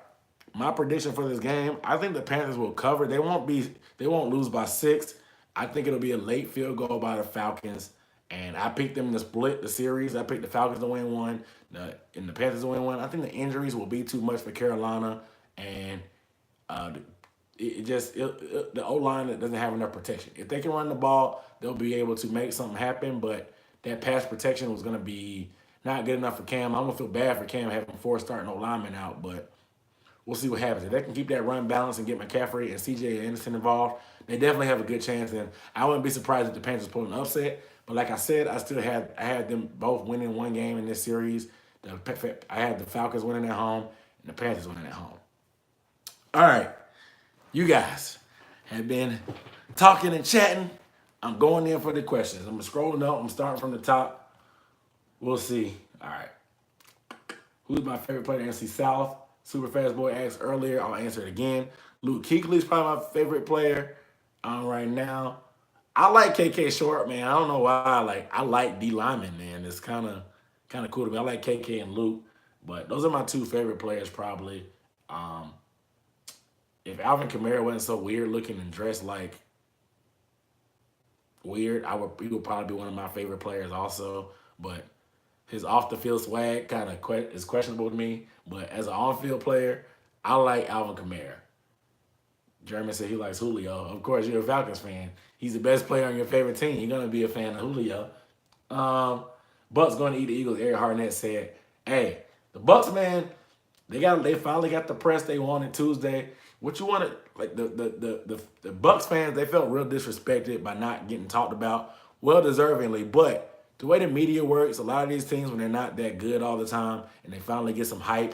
my prediction for this game, I think the Panthers will cover. They won't lose by 6. I think it'll be a late field goal by the Falcons. And I picked them to split the series. I picked the Falcons to win 1, and the Panthers to win 1. I think the injuries will be too much for Carolina, and the O-line that doesn't have enough protection. If they can run the ball, they'll be able to make something happen, but that pass protection was going to be not good enough for Cam. I'm going to feel bad for Cam having 4 starting no linemen out, but we'll see what happens. If they can keep that run balance and get McCaffrey and CJ Anderson involved, they definitely have a good chance. And I wouldn't be surprised if the Panthers pull an upset. But like I said, I had them both winning one game in this series. I had the Falcons winning at home and the Panthers winning at home. All right, you guys have been talking and chatting. I'm going in for the questions. I'm scrolling up. I'm starting from the top. We'll see. All right. Who's my favorite player in NFC South? Super Fast Boy asked earlier. I'll answer it again. Luke Kuechly's probably my favorite player right now. I like KK Short, man. I don't know why. I like D Lyman, man. It's kind of cool to me. I like KK and Luke, but those are my 2 favorite players probably. If Alvin Kamara wasn't so weird looking and dressed like weird, he would probably be one of my favorite players also. But his off the field swag kind of is questionable to me. But as an on field player, I like Alvin Kamara. Jeremy said he likes Julio. Of course, you're a Falcons fan. He's the best player on your favorite team. You're gonna be a fan of Julio. Bucks going to eat the Eagles. Eric Harnett said, "Hey, the Bucks, man, they finally got the press they wanted Tuesday. What you wanted, like the Bucks fans, they felt real disrespected by not getting talked about, well deservingly. But the way the media works, a lot of these teams when they're not that good all the time and they finally get some hype,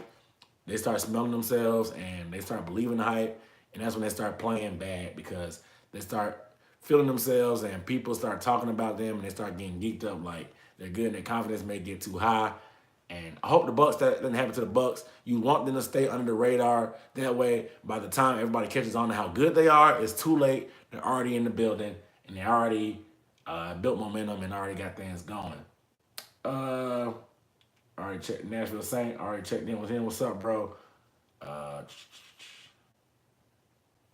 they start smelling themselves and they start believing the hype, and that's when they start playing bad because they start feeling themselves and people start talking about them and they start getting geeked up like they're good and their confidence may get too high. And I hope that doesn't happen to the Bucks. You want them to stay under the radar. That way, by the time everybody catches on to how good they are, it's too late. They're already in the building and they already built momentum and already got things going. Already checked Nashville Saint. Already checked in with him. What's up, bro?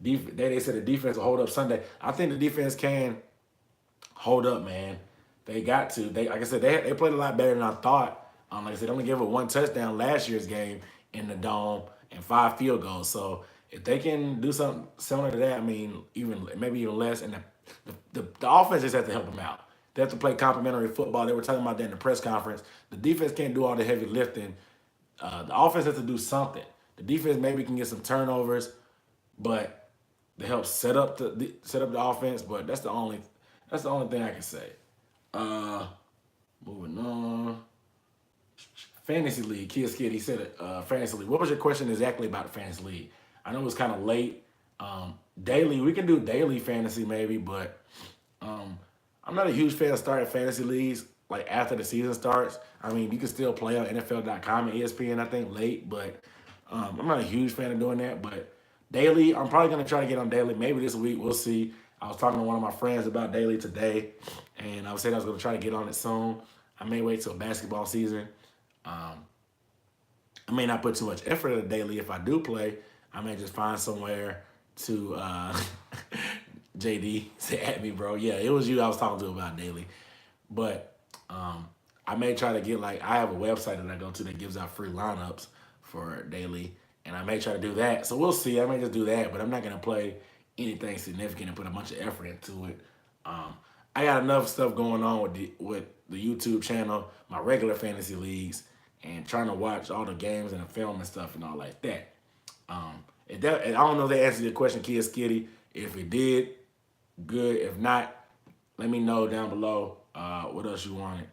They said the defense will hold up Sunday. I think the defense can hold up, man. They got to. Like I said, they played a lot better than I thought. Like I said, they only gave up 1 touchdown last year's game in the Dome and 5 field goals. So if they can do something similar to that, I mean, maybe even less, and the offense just has to help them out. They have to play complementary football. They were talking about that in the press conference. The defense can't do all the heavy lifting. The offense has to do something. The defense maybe can get some turnovers, but they help set up the offense. But that's the only thing I can say. Moving on. Fantasy League, Kia Skid, he said Fantasy League. What was your question exactly about the Fantasy League? I know it was kind of late. Daily, we can do daily fantasy maybe, but I'm not a huge fan of starting fantasy leagues like after the season starts. I mean, you can still play on NFL.com and ESPN, I think, late, but I'm not a huge fan of doing that. But daily, I'm probably going to try to get on daily. Maybe this week, we'll see. I was talking to one of my friends about daily today, and I was saying I was going to try to get on it soon. I may wait till basketball season. I may not put too much effort into daily if I do play. I may just find somewhere to JD say at me, bro. Yeah, it was you I was talking to about daily. But I may try to get I have a website that I go to that gives out free lineups for daily, and I may try to do that. So we'll see. I may just do that, but I'm not gonna play anything significant and put a bunch of effort into it. I got enough stuff going on with the YouTube channel, my regular fantasy leagues, and trying to watch all the games and the film and stuff and all like that. And I don't know if they answered your question, Kia Skitty. If it did, good. If not, let me know down below what else you wanted.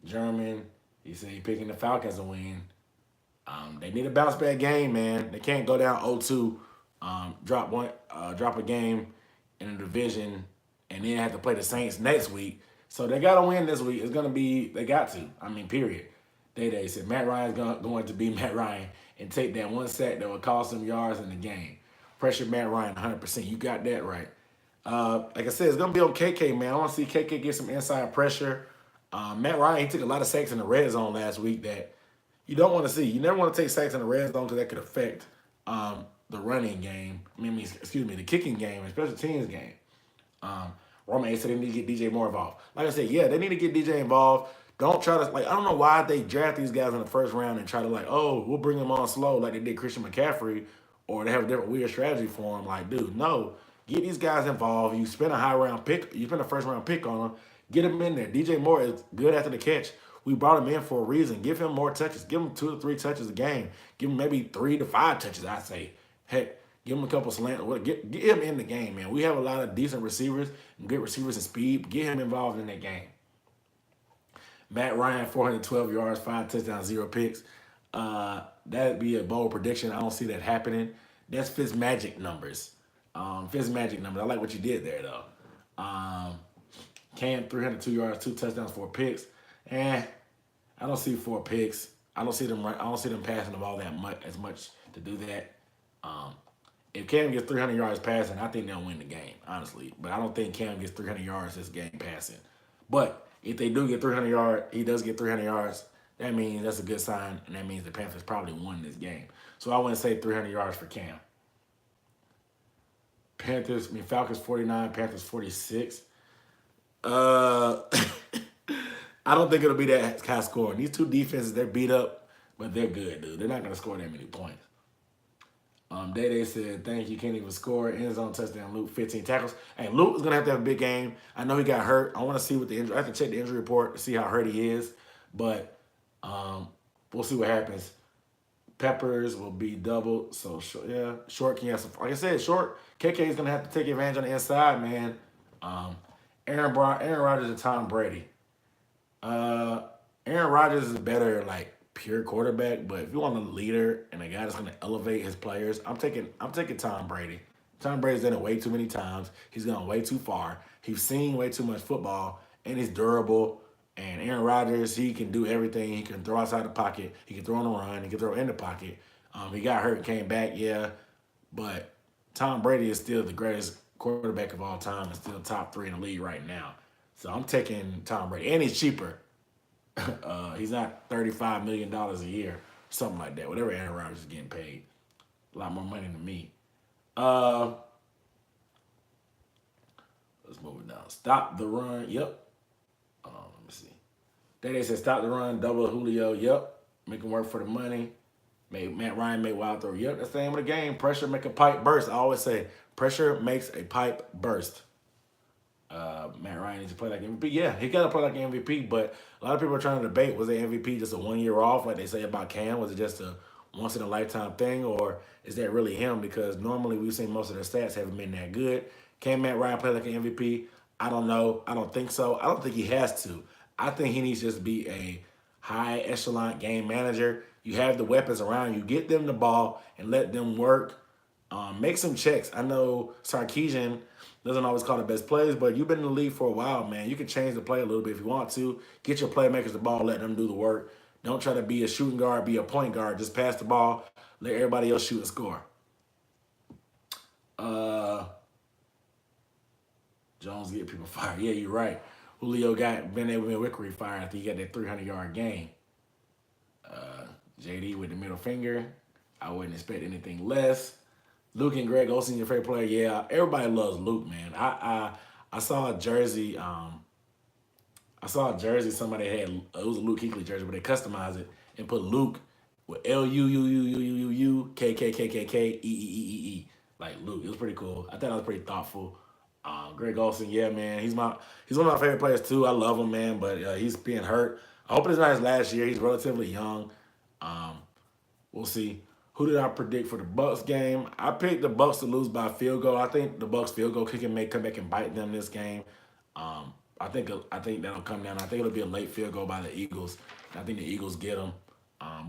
German, he said he picking the Falcons to win. They need a bounce back game, man. They can't go down 0-2, drop a game in the division, and then have to play the Saints next week. So they got to win this week. It's going to be, they got to. I mean, period. They said Matt Ryan's going to be Matt Ryan and take that 1 sack that would cost him yards in the game. Pressure Matt Ryan 100%. You got that right. Like I said, it's going to be on KK, man. I want to see KK get some inside pressure. Matt Ryan, he took a lot of sacks in the red zone last week that you don't want to see. You never want to take sacks in the red zone because that could affect the running game. The kicking game, and special teams game. Roman said they need to get DJ more involved. Like I said, yeah, they need to get DJ involved. Don't try to, I don't know why they draft these guys in the first round and try to we'll bring them on slow like they did Christian McCaffrey, or they have a different weird strategy for him. Dude, no. Get these guys involved. You spend a high round pick. You spend a first round pick on them. Get him in there. DJ Moore is good after the catch. We brought him in for a reason. Give him more touches. Give him 2 to 3 touches a game. Give him maybe 3 to 5 touches, I say. Heck, give him a couple slant. Get him in the game, man. We have a lot of decent receivers, good receivers and speed. Get him involved in that game. Matt Ryan, 412 yards, 5 touchdowns, 0 picks. That'd be a bold prediction. I don't see that happening. That's Fitzmagic numbers. Fitzmagic numbers. I like what you did there, though. Cam, 302 yards, 2 touchdowns, 4 picks. I don't see 4 picks. I don't see them passing the ball that much to do that. If Cam gets 300 yards passing, I think they'll win the game, honestly. But I don't think Cam gets 300 yards this game passing. But if they do get 300 yards, he does get 300 yards, that means that's a good sign, and that means the Panthers probably won this game. So I wouldn't say 300 yards for Cam. Falcons 49, Panthers 46. I don't think it'll be that high scoring. These two defenses, they're beat up, but they're good, dude. They're not going to score that many points. Day said, thank you, can't even score. End zone touchdown, Luke, 15 tackles. Hey, Luke is going to have a big game. I know he got hurt. I want to see what the injury, I have to check the injury report to see how hurt he is. But we'll see what happens. Peppers will be doubled. So, Short can have some, like I said, Short, KK is going to have to take advantage on the inside, man. Aaron Rodgers and Tom Brady. Aaron Rodgers is better, like, pure quarterback, but if you want a leader and a guy that's going to elevate his players, I'm taking Tom Brady. Tom Brady's done it way too many times. He's gone way too far. He's seen way too much football, and he's durable. And Aaron Rodgers, he can do everything. He can throw outside the pocket. He can throw on the run. He can throw in the pocket. He got hurt and came back, yeah. But Tom Brady is still the greatest quarterback of all time and still top 3 in the league right now. So I'm taking Tom Brady. And he's cheaper. He's not $35 million a year, something like that. Whatever Aaron Rodgers is getting paid. A lot more money than me. Let's move it down. Stop the run. Yep. Let me see. They said stop the run, double Julio. Yep. Make him work for the money. Matt Ryan made wild throw. Yep, that's the name of the game. Pressure make a pipe burst. I always say pressure makes a pipe burst. Matt Ryan needs to play like MVP. Yeah, he got to play like MVP, but a lot of people are trying to debate, was the MVP just a 1 year off like they say about Cam? Was it just a once-in-a-lifetime thing, or is that really him? Because normally we've seen most of their stats haven't been that good. Can Matt Ryan play like an MVP? I don't know. I don't think so. I don't think he has to. I think he needs to just be a high-echelon game manager. You have the weapons around you. Get them the ball and let them work. Make some checks. I know Sarkisian doesn't always call the best plays, but you've been in the league for a while, man. You can change the play a little bit if you want to. Get your playmakers the ball, let them do the work. Don't try to be a shooting guard, be a point guard. Just pass the ball, let everybody else shoot and score. Jones get people fired. Yeah, you're right. Julio got Ben Wickery fired after he got that 300-yard game. JD with the middle finger. I wouldn't expect anything less. Luke and Greg Olsen, your favorite player. Yeah, everybody loves Luke, man. I saw a jersey. I saw a jersey somebody had. It was a Luke Kuechly jersey, but they customized it and put Luke with LUUUUUUKKKKKEEEEE like Luke. It was pretty cool. I thought that was pretty thoughtful. Greg Olsen, yeah, man. He's one of my favorite players too. I love him, man, but he's being hurt. I hope it's not his last year. He's relatively young. We'll see. Who did I predict for the Bucks game? I picked the Bucks to lose by a field goal. I think the Bucks field goal kicking may come back and bite them this game. I think that'll come down. I think it'll be a late field goal by the Eagles. I think the Eagles get them.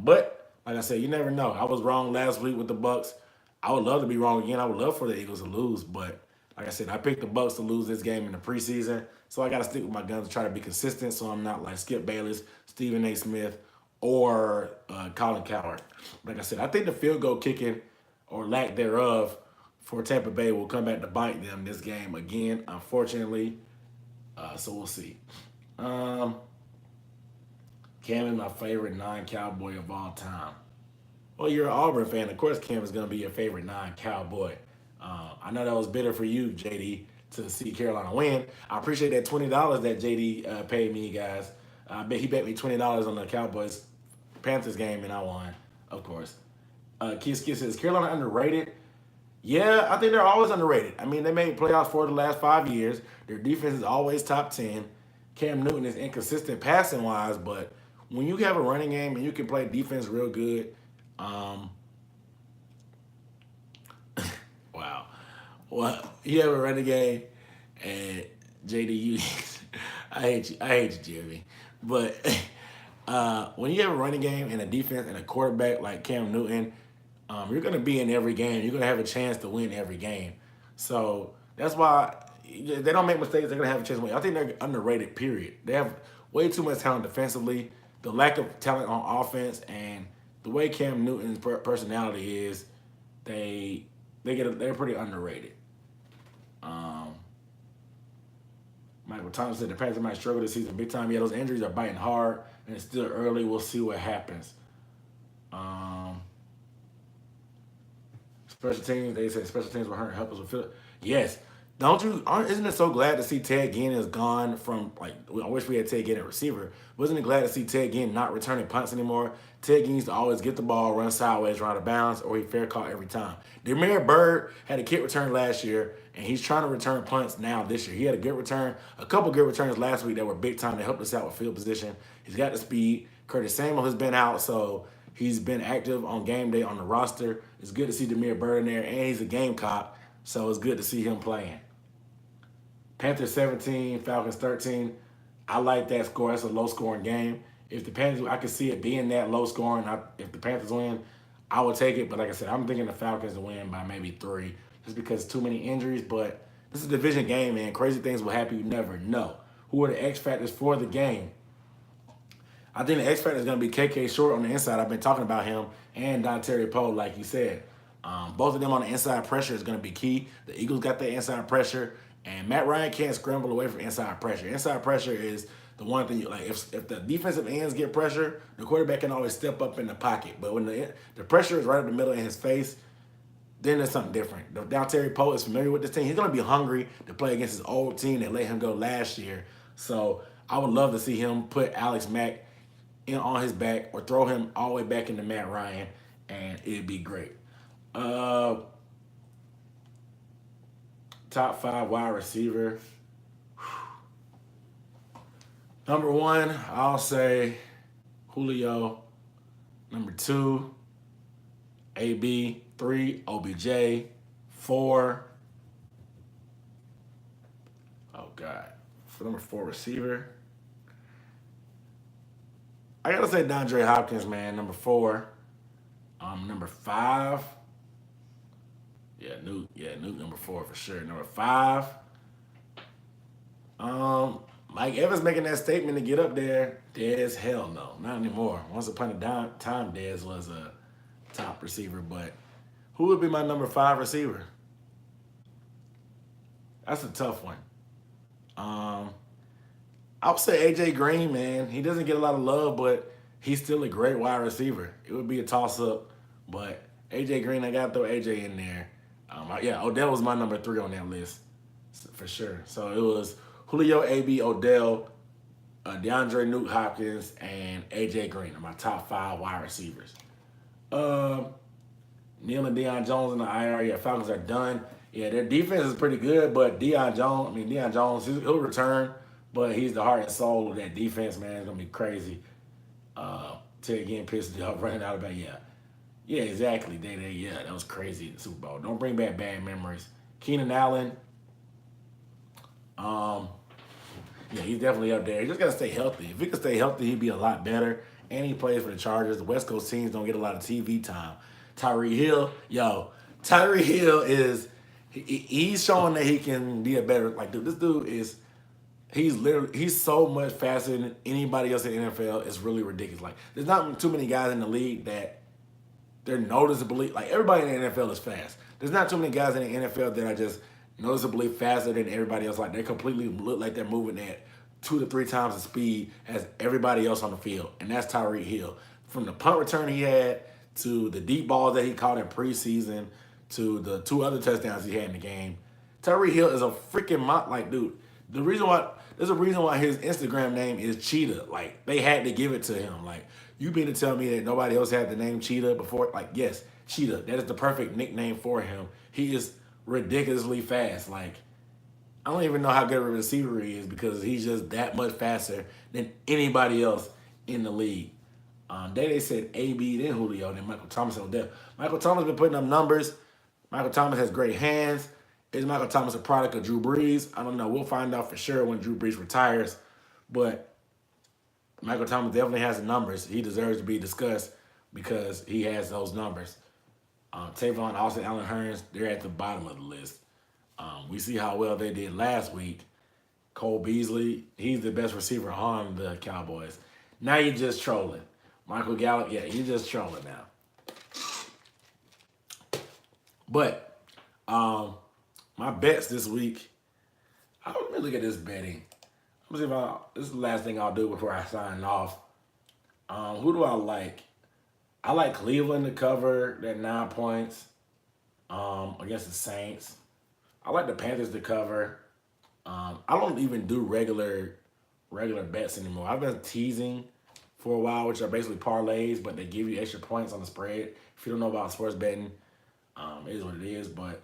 But like I said, you never know. I was wrong last week with the Bucks. I would love to be wrong again. I would love for the Eagles to lose, but like I said, I picked the Bucks to lose this game in the preseason. So I got to stick with my guns to try to be consistent, so I'm not like Skip Bayless, Stephen A. Smith, or Colin Cowherd. Like I said, I think the field goal kicking or lack thereof for Tampa Bay will come back to bite them this game again, unfortunately. So we'll see. Cam is my favorite non-Cowboy of all time. Well, you're an Auburn fan. Of course, Cam is going to be your favorite non-Cowboy. I know that was bitter for you, JD, to see Carolina win. I appreciate that $20 that JD paid me, guys. I bet he bet me $20 on the Cowboys Panthers game, and I won, of course. Kiss says, Carolina underrated? Yeah, I think they're always underrated. I mean, they made playoffs for the last 5 years. Their defense is always top 10. Cam Newton is inconsistent passing wise, but when you have a running game and you can play defense real good, um, wow. Well, you have a running game, and JD, you, I hate you, Jimmy. But when you have a running game and a defense and a quarterback like Cam Newton, you're going to be in every game. You're going to have a chance to win every game. So that's why they don't make mistakes. They're going to have a chance to win. I think they're underrated. Period. They have way too much talent defensively. The lack of talent on offense and the way Cam Newton's personality is, they're pretty underrated. Um, Michael Thomas said the Panthers might struggle this season big time. Yeah, those injuries are biting hard, and it's still early. We'll see what happens. Um, Special teams, they said special teams will help us with Philip. Yes. Don't you? Isn't it so glad to see Ted Ginn is gone from, like, I wish we had Ted Ginn at receiver. Wasn't it glad to see Ted Ginn not returning punts anymore? Ted Ginn used to always get the ball, run sideways, run out of bounds, or he fair caught every time. Demir Bird had a kick return last year, and he's trying to return punts now this year. He had a good return, a couple good returns last week that were big time to help us out with field position. He's got the speed. Curtis Samuel has been out, so he's been active on game day on the roster. It's good to see Demir Bird in there, and he's a Gamecock, so it's good to see him playing. Panthers 17, Falcons 13. I like that score. That's a low-scoring game. If the Panthers, I could see it being that low-scoring. If the Panthers win, I would take it. But like I said, I'm thinking the Falcons to win by maybe 3, just because too many injuries. But this is a division game, man. Crazy things will happen. You never know. Who are the X factors for the game? I think the X factor is going to be KK Short on the inside. I've been talking about him, and Dontari Poe, like you said. Both of them on the inside pressure is going to be key. The Eagles got that inside pressure, and Matt Ryan can't scramble away from inside pressure. Inside pressure is the one thing, like, if the defensive ends get pressure, the quarterback can always step up in the pocket. But when the pressure is right up the middle in his face, then there's something different. Dontari Poe is familiar with this team. He's going to be hungry to play against his old team that let him go last year. So I would love to see him put Alex Mack on his back or throw him all the way back into Matt Ryan, and it'd be great. Top 5 wide receiver. Number 1, I'll say Julio. Number 2, AB. 3, OBJ. 4, oh God, for number 4 receiver, I gotta say DeAndre Hopkins, man. Number 4. Number 5. Yeah, Nuke number 4 for sure. Number 5. Mike Evans making that statement to get up there. Dez, hell no, not anymore. Once upon a time, Dez was a top receiver, but who would be my number 5 receiver? That's a tough one. I would say AJ Green, man. He doesn't get a lot of love, but he's still a great wide receiver. It would be a toss-up, but AJ Green, I got to throw AJ in there. Yeah, Odell was my number 3 on that list for sure. So it was Julio, AB, Odell, DeAndre Nuke Hopkins, and AJ Green are my top 5 wide receivers. Neil and Deion Jones in the IR. Yeah, Falcons are done. Yeah, their defense is pretty good, but Deion Jones, he'll return, but he's the heart and soul of that defense, man. It's going to be crazy. Ted Ginn pissed off running out of that. Yeah, exactly. Yeah, that was crazy in the Super Bowl. Don't bring back bad memories. Keenan Allen. Yeah, he's definitely up there. He just got to stay healthy. If he could stay healthy, he'd be a lot better. And he plays for the Chargers. The West Coast teams don't get a lot of TV time. Tyreek Hill is he's showing that he can be a better, like, dude, this dude is, he's so much faster than anybody else in the NFL. It's really ridiculous. Like, there's not too many guys in the league that they're noticeably, like, everybody in the NFL is fast. There's not too many guys in the NFL that are just noticeably faster than everybody else. Like, they completely look like they're moving at 2 to 3 times the speed as everybody else on the field. And that's Tyreek Hill. From the punt return he had to the deep balls that he caught in preseason to the 2 other touchdowns he had in the game, Tyreek Hill is a freaking like, dude, there's a reason why his Instagram name is Cheetah. Like, they had to give it to him. Like, you mean to tell me that nobody else had the name Cheetah before? Like, yes, Cheetah. That is the perfect nickname for him. He is ridiculously fast. Like, I don't even know how good of a receiver he is because he's just that much faster than anybody else in the league. They said AB, then Julio, then Michael Thomas and Odell. Michael Thomas been putting up numbers. Michael Thomas has great hands. Is Michael Thomas a product of Drew Brees? I don't know. We'll find out for sure when Drew Brees retires. But Michael Thomas definitely has the numbers. He deserves to be discussed because he has those numbers. Tavon Austin, Allen Hurns, they're at the bottom of the list. We see how well they did last week. Cole Beasley, he's the best receiver on the Cowboys. Now you're just trolling. Michael Gallup, yeah, you're just trolling now. But my bets this week, let me look at this betting. Let me see if this is the last thing I'll do before I sign off. Who do I like? I like Cleveland to cover that 9 points against the Saints. I like the Panthers to cover. I don't even do regular bets anymore. I've been teasing for a while, which are basically parlays, but they give you extra points on the spread. If you don't know about sports betting, it is what it is. But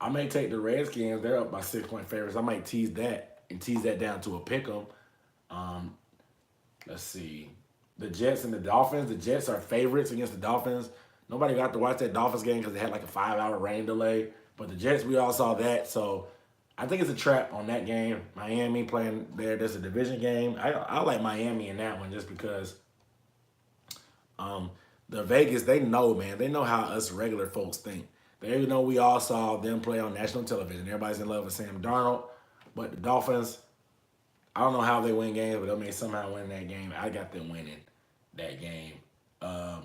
I may take the Redskins. They're up by 6-point favorites. I might tease that and tease that down to a pick 'em. Let's see. The Jets and the Dolphins. The Jets are favorites against the Dolphins. Nobody got to watch that Dolphins game because they had like a 5-hour rain delay. But the Jets, we all saw that. So I think it's a trap on that game. Miami playing there. There's a division game. I like Miami in that one just because the Vegas, they know, man. They know how us regular folks think. They know we all saw them play on national television. Everybody's in love with Sam Darnold. But the Dolphins, I don't know how they win games, but they may somehow win that game. I got them winning that game. The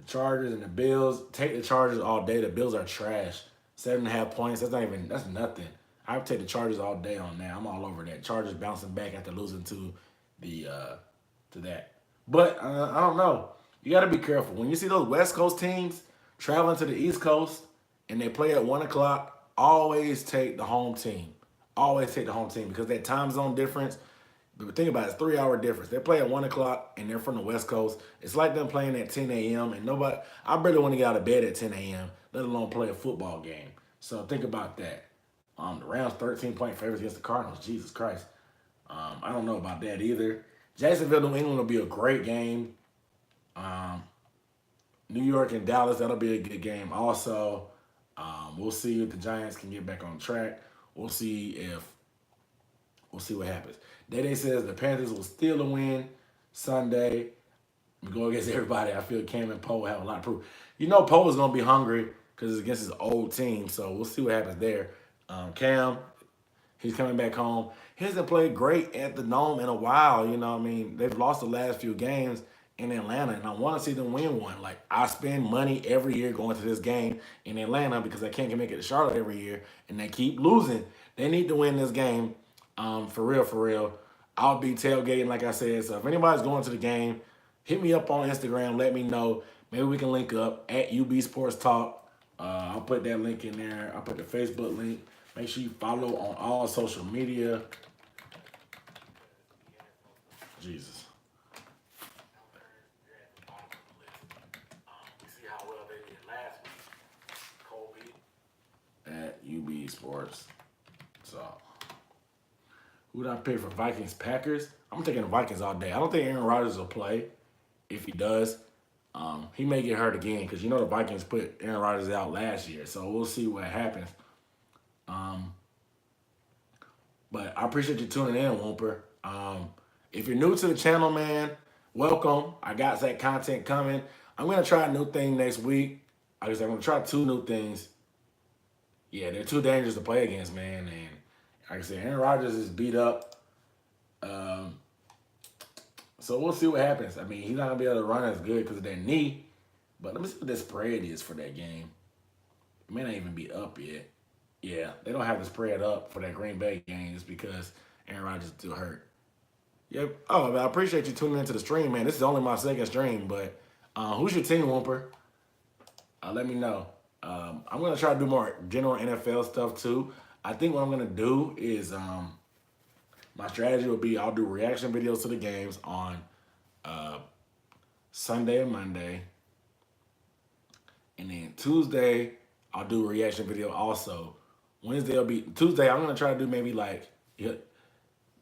Chargers and the Bills, take the Chargers all day. The Bills are trash. 7.5 points. That's nothing. I would take the Chargers all day on that. I'm all over that. Chargers bouncing back after losing to that. But I don't know. You got to be careful when you see those West Coast teams traveling to the East Coast and they play at 1 o'clock. Always take the home team. Always take the home team because that time zone difference. But think about it, it's 3-hour difference. They play at 1 o'clock and they're from the West Coast. It's like them playing at 10 a.m. and I barely want to get out of bed at 10 a.m., let alone play a football game. So think about that. The Rams 13-point favorites against the Cardinals. Jesus Christ. I don't know about that either. Jacksonville, New England will be a great game. New York and Dallas, that'll be a good game also. We'll see if the Giants can get back on track. We'll see what happens. Day says the Panthers will steal a win Sunday. We go against everybody. I feel Cam and Poe have a lot of proof. You know Poe is going to be hungry because it's against his old team, so we'll see what happens there. Cam, he's coming back home. He hasn't played great at the Dome in a while. You know what I mean? They've lost the last few games in Atlanta, and I want to see them win one. Like, I spend money every year going to this game in Atlanta because I can't make it to Charlotte every year, and they keep losing. They need to win this game. For real. I'll be tailgating, like I said. So if anybody's going to the game, hit me up on Instagram. Let me know. Maybe we can link up at UB Sports Talk. I'll put that link in there. I'll put the Facebook link. Make sure you follow on all social media. Jesus. We see how well they did last week. Kobe at UB Sports Talk. Who did I pick for Vikings Packers? I'm taking the Vikings all day. I don't think Aaron Rodgers will play. If he does, he may get hurt again because you know the Vikings put Aaron Rodgers out last year. So we'll see what happens. But I appreciate you tuning in, Whooper. If you're new to the channel, man, welcome. I got that content coming. I'm going to try a new thing next week. I guess I'm going to try 2 new things. Yeah, they're too dangerous to play against, man. And like I said, Aaron Rodgers is beat up. So we'll see what happens. I mean, he's not going to be able to run as good because of that knee. But let me see what the spread is for that game. It may not even be up yet. Yeah, they don't have the spread up for that Green Bay game just because Aaron Rodgers is still hurt. Yep. Oh, I appreciate you tuning into the stream, man. This is only my second stream, but who's your team, Whooper? Let me know. I'm going to try to do more general NFL stuff, too. I think what I'm going to do is my strategy will be I'll do reaction videos to the games on Sunday and Monday. And then Tuesday, I'll do a reaction video also. Wednesday will be Tuesday. I'm gonna try to do maybe like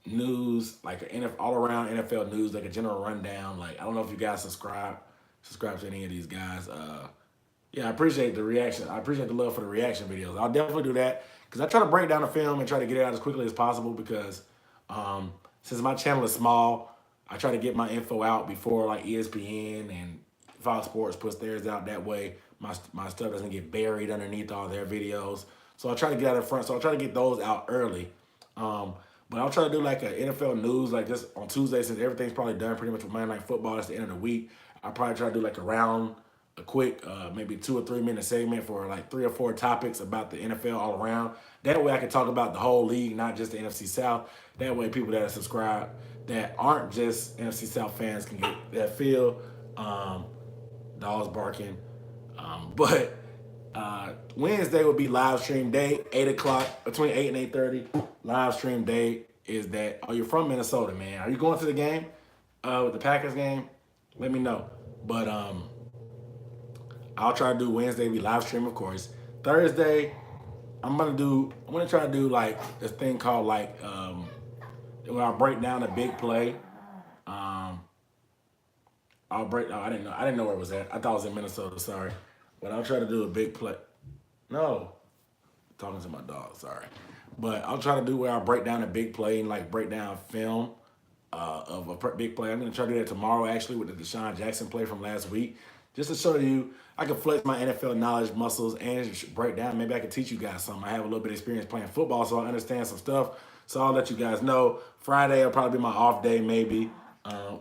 news, like all around NFL news, like a general rundown. Like I don't know if you guys subscribe to any of these guys. Yeah, I appreciate the reaction. I appreciate the love for the reaction videos. I'll definitely do that because I try to break down the film and try to get it out as quickly as possible because since my channel is small, I try to get my info out before like ESPN and Fox Sports puts theirs out. That way my stuff doesn't get buried underneath all their videos. So I try to get out in front. So I try to get those out early. But I'll try to do like an NFL news like this on Tuesday since everything's probably done pretty much with Monday Night Football. It's the end of the week. I'll probably try to do like a quick, maybe 2 or 3 minute segment for like 3 or 4 topics about the NFL all around. That way I can talk about the whole league, not just the NFC South. That way people that are subscribed that aren't just NFC South fans can get that feel. Dogs barking. But Wednesday will be live stream day, 8 o'clock, between 8 and 8:30. Live stream day is that. Oh, you're from Minnesota, man. Are you going to the game? With the Packers game? Let me know. But I'll try to do Wednesday, be live stream, of course. Thursday, I'm gonna try to do like this thing called like where I break down a big play. I didn't know where it was at. I thought it was in Minnesota, sorry. But I'll try to do a big play. No. Talking to my dog, sorry. But I'll try to do where I break down a big play and like break down film of a big play. I'm gonna try to do that tomorrow actually with the Deshaun Jackson play from last week. Just to show you I can flex my NFL knowledge muscles and break down. Maybe I can teach you guys something. I have a little bit of experience playing football, so I understand some stuff. So I'll let you guys know. Friday will probably be my off day, maybe.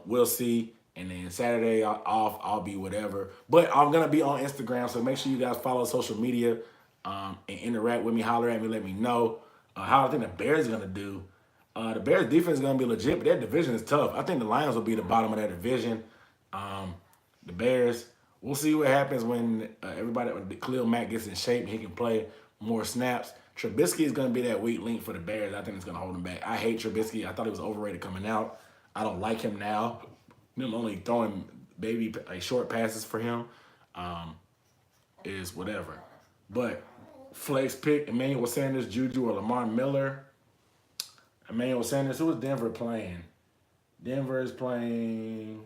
We'll see. And then Saturday off, I'll be whatever. But I'm gonna be on Instagram, so make sure you guys follow social media and interact with me, holler at me, let me know how I think the Bears are gonna do. The Bears defense is gonna be legit, but their division is tough. I think the Lions will be the bottom of that division. The Bears, we'll see what happens when Khalil Mack gets in shape and he can play more snaps. Trubisky is going to be that weak link for the Bears. I think it's going to hold him back. I hate Trubisky. I thought he was overrated coming out. I don't like him now. Them only throwing baby like short passes for him is whatever. But flex pick Emmanuel Sanders, Juju, or Lamar Miller. Emmanuel Sanders, who is Denver playing? Denver is playing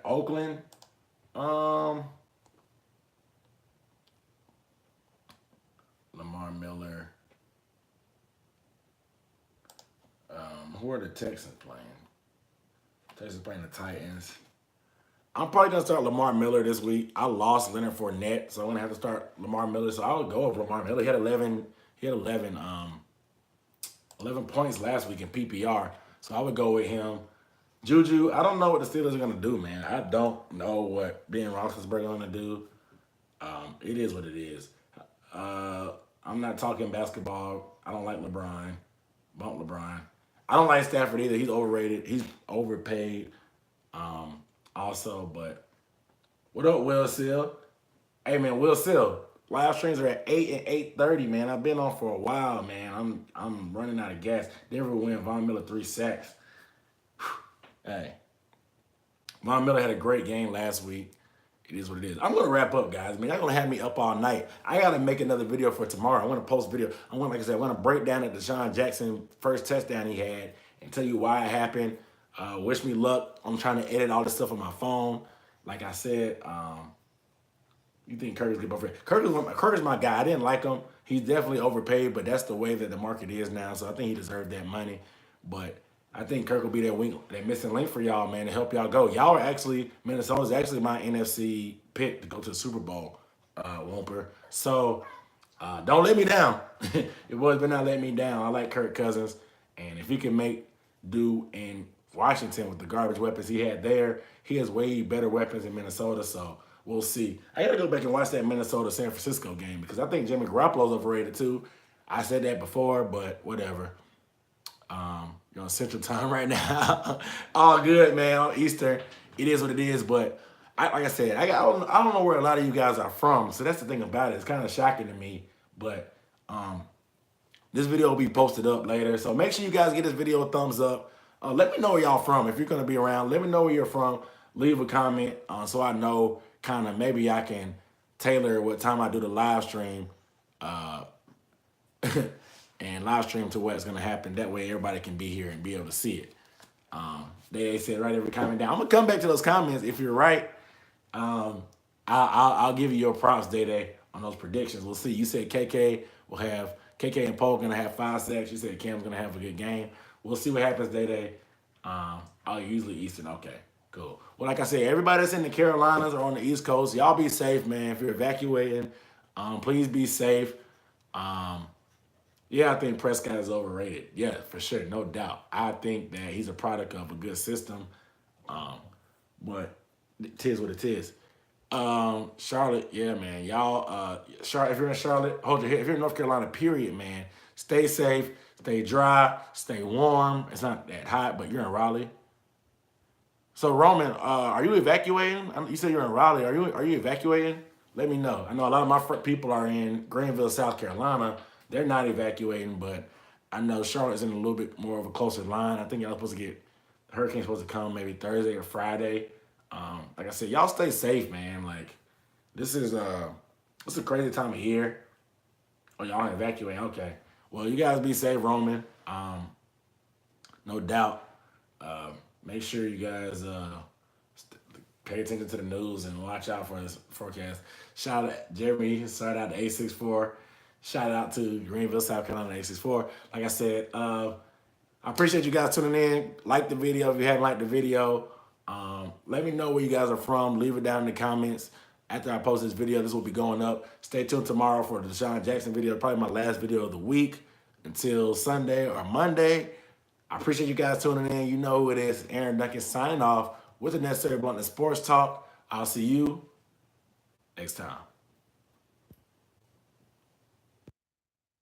Oakland. Lamar Miller. Who are the Texans playing? Texans playing the Titans. I'm probably gonna start Lamar Miller this week. I lost Leonard Fournette, so I'm gonna have to start Lamar Miller. So I'll go with Lamar Miller. He had 11 points last week in PPR. So I would go with him. Juju, I don't know what the Steelers are gonna do, man. I don't know what Ben Roethlisberger gonna do. It is what it is. I'm not talking basketball. I don't like LeBron. Bump LeBron. I don't like Stafford either. He's overrated. He's overpaid. Also, but what up, Will Seal? Hey man, Will Seal. Live streams are at 8 and 8:30, man. I've been on for a while, man. I'm running out of gas. Denver win. Von Miller 3 sacks. Hey, Von Miller had a great game last week. It is what it is. I'm going to wrap up, guys. Man, y'all going to have me up all night. I got to make another video for tomorrow. I want to post video. Like I said, I want to break down the Deshaun Jackson first touchdown he had and tell you why it happened. Wish me luck. I'm trying to edit all this stuff on my phone. Like I said, you think Kirk is good? Kirk is my guy. I didn't like him. He's definitely overpaid, but that's the way that the market is now. So I think he deserved that money. But I think Kirk will be that missing link for y'all, man, to help y'all go. Y'all are actually, Minnesota's actually my NFC pick to go to the Super Bowl, Whomper. So don't let me down. Your boys better not let me down. I like Kirk Cousins. And if he can make do in Washington with the garbage weapons he had there, he has way better weapons in Minnesota. So we'll see. I got to go back and watch that Minnesota-San Francisco game because I think Jimmy Garoppolo's overrated too. I said that before, but whatever. You're on Central Time right now. All good, man. On Eastern, it is what it is. But like I said, I don't know where a lot of you guys are from, so that's the thing about it. It's kind of shocking to me. But this video will be posted up later, so make sure you guys get this video a thumbs up. Let me know where y'all from. If you're gonna be around, let me know where you're from. leave a comment so I know kind of maybe I can tailor what time I do the live stream and live stream to what's going to happen. That way everybody can be here and be able to see it. They said write every comment down. I'm going to come back to those comments. If you're right, I'll give you your props, Day on those predictions. We'll see. You said KK and Poe going to have 5 sacks. You said Cam's going to have a good game. We'll see what happens, Day. Usually Eastern. Okay, cool. Well, like I said, everybody that's in the Carolinas or on the East Coast, y'all be safe, man. If you're evacuating, please be safe. Yeah, I think Prescott is overrated. Yeah, for sure, no doubt. I think that he's a product of a good system. But it is what it is. Charlotte, yeah, man. Y'all, Charlotte, if you're in Charlotte, hold your head. If you're in North Carolina, period, man. Stay safe, stay dry, stay warm. It's not that hot, but you're in Raleigh. So Roman, are you evacuating? You said you're in Raleigh. Are you evacuating? Let me know. I know a lot of my people are in Greenville, South Carolina. They're not evacuating, but I know Charlotte's in a little bit more of a closer line. I think y'all supposed to get the hurricane's supposed to come maybe Thursday or Friday. Like I said, y'all stay safe, man. Like this is a crazy time of year. Oh, y'all evacuating? Okay. Well, you guys be safe, Roman. No doubt. Make sure you guys pay attention to the news and watch out for this forecast. Shout out Jeremy. Shout out to A64. Shout out to Greenville, South Carolina, A64. Like I said, I appreciate you guys tuning in. Like the video if you haven't liked the video. Let me know where you guys are from. Leave it down in the comments. After I post this video, this will be going up. Stay tuned tomorrow for the Deshaun Jackson video, probably my last video of the week until Sunday or Monday. I appreciate you guys tuning in. You know who it is. Aaron Duncan signing off with the Necessary Bluntness Sports Talk. I'll see you next time.